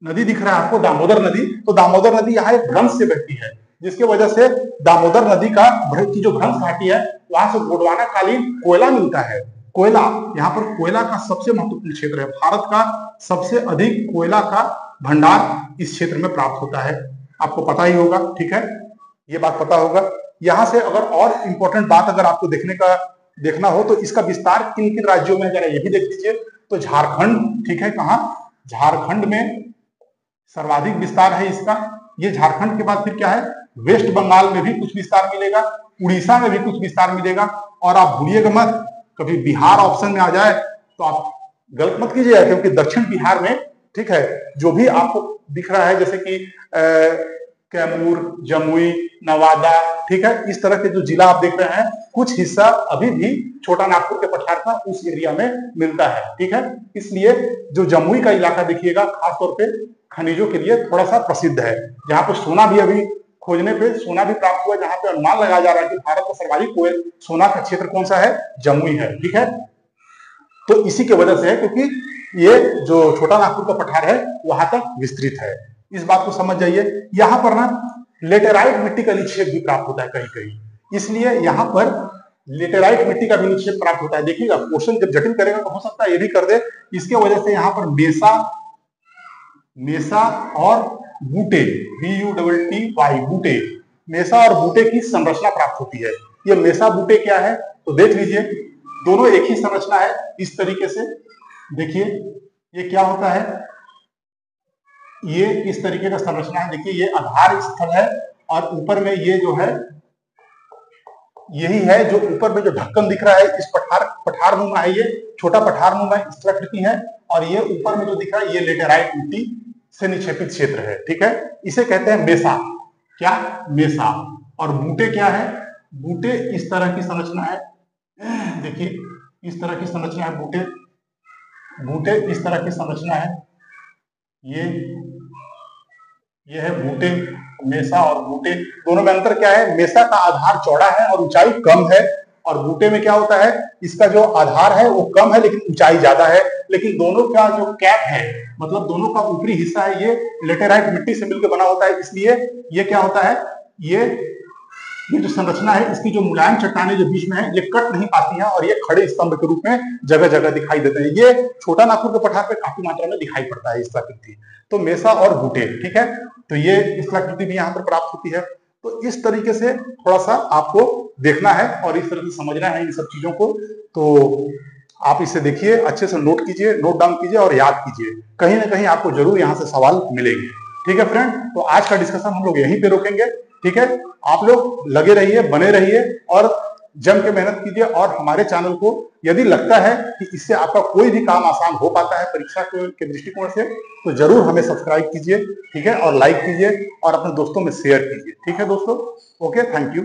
Speaker 1: नदी दिख रहा है आपको, दामोदर नदी, तो दामोदर नदी यहाँ एक भ्रंश से बहती है, जिसकी वजह से दामोदर नदी की जो भ्रंश घाटी है, वहां से गोंडवाना कालीन कोयला मिलता है। कोयला, यहाँ पर कोयला का सबसे महत्वपूर्ण क्षेत्र है, भारत का सबसे अधिक कोयला का भंडार इस क्षेत्र में प्राप्त होता है, आपको पता ही होगा, ठीक है, ये बात पता होगा। यहाँ से अगर और इंपॉर्टेंट बात अगर आपको देखना हो तो इसका विस्तार किन किन राज्यों में, जरा ये भी देख लीजिए। तो झारखंड, ठीक है, कहाँ, झारखंड में सर्वाधिक विस्तार है इसका। ये झारखंड के बाद फिर क्या है, वेस्ट बंगाल में भी कुछ विस्तार मिलेगा, उड़ीसा में भी कुछ विस्तार मिलेगा, और आप भूलिएगा मत कभी बिहार ऑप्शन में आ जाए तो आप गलत मत कीजिएगा, क्योंकि दक्षिण बिहार में, ठीक है, जो भी आपको दिख रहा है, जैसे कि कैमूर, जमुई, नवादा, ठीक है, इस तरह के जो जिला आप देख रहे हैं, कुछ हिस्सा अभी भी छोटा नागपुर के पठार का उस एरिया में मिलता है, ठीक है। इसलिए जो जमुई का इलाका देखिएगा खासतौर पे खनिजों के लिए थोड़ा सा प्रसिद्ध है, जहां पर सोना भी अभी खोजने पे सोना भी प्राप्त हुआ, जहां पे अनुमान लगाया जा रहा है कि भारत का सर्वाधिक सोना का क्षेत्र कौन सा है, जमुई है, ठीक है। तो इसी के वजह से है, क्योंकि ये जो छोटा नागपुर का पठार है वहां तक विस्तृत है, इस बात को समझ जाइए। यहाँ पर ना लेटेराइट मिट्टी का निक्षेप भी प्राप्त होता है कहीं कहीं, इसलिए यहाँ पर लेटेराइट मिट्टी का भी निक्षेप प्राप्त होता है। देखिएगा क्वेश्चन जब जटिल करेगा तो हो सकता है ये भी कर दे, इसके वजह से यहाँ पर मेसा और बूटे, BUTTY, बूटे, मेसा और बूटे की संरचना प्राप्त होती है। ये मेसा बूटे क्या है तो देख लीजिए, दोनों एक ही संरचना है। इस तरीके से देखिए ये क्या होता है, ये इस तरीके का संरचना है। देखिए ये आधार स्थल है और ऊपर में ये जो है यही है, जो ऊपर में जो ढक्कन दिख रहा है इस पठार नुमा है, ये छोटा पठार नुमा स्थलाकृति है, और ये ऊपर में जो दिख रहा है ये लेटेराइट मिट्टी से निक्षेपित क्षेत्र है। ठीक है, इसे कहते हैं मेसा। क्या? मेसा। और बूटे क्या है? बूटे इस तरह की संरचना है। देखिए इस तरह की संरचना है बूटे इस तरह की संरचना है। ये है बूटे, मेसा और बूटे। दोनों में अंतर क्या है? मेसा का आधार चौड़ा है और ऊंचाई कम है, और बूटे में क्या होता है, इसका जो आधार है वो कम है लेकिन ऊंचाई ज्यादा है। लेकिन दोनों का जो कैप है, मतलब दोनों का ऊपरी हिस्सा है, ये लेटेराइट मिट्टी से मिलकर बना होता है। इसलिए ये क्या होता है, ये जो संरचना है इसकी जो मुलायम चट्टानें जो बीच में है ये कट नहीं पाती हैं, और ये खड़े स्तंभ के रूप में जगह जगह दिखाई देते हैं। ये छोटा नागपुर के पठार पे काफी मात्रा में दिखाई पड़ता है इस आकृति। तो मेसा और बूटे, ठीक है, तो ये इस आकृति भी यहाँ पर प्राप्त होती है। तो इस तरीके से थोड़ा सा आपको देखना है और इस तरह से समझना है इन सब चीजों को। तो आप इसे देखिए, अच्छे से नोट कीजिए, नोट डाउन कीजिए और याद कीजिए, कहीं ना कहीं आपको जरूर यहाँ से सवाल मिलेंगे। ठीक है फ्रेंड, तो आज का डिस्कशन हम लोग यहीं पे रोकेंगे। ठीक है, आप लोग लगे रहिए, बने रहिए और जम के मेहनत कीजिए। और हमारे चैनल को यदि लगता है कि इससे आपका कोई भी काम आसान हो पाता है परीक्षा के दृष्टिकोण से, तो जरूर हमें सब्सक्राइब कीजिए, ठीक है, और लाइक कीजिए और अपने दोस्तों में शेयर कीजिए। ठीक है दोस्तों, ओके, थैंक यू।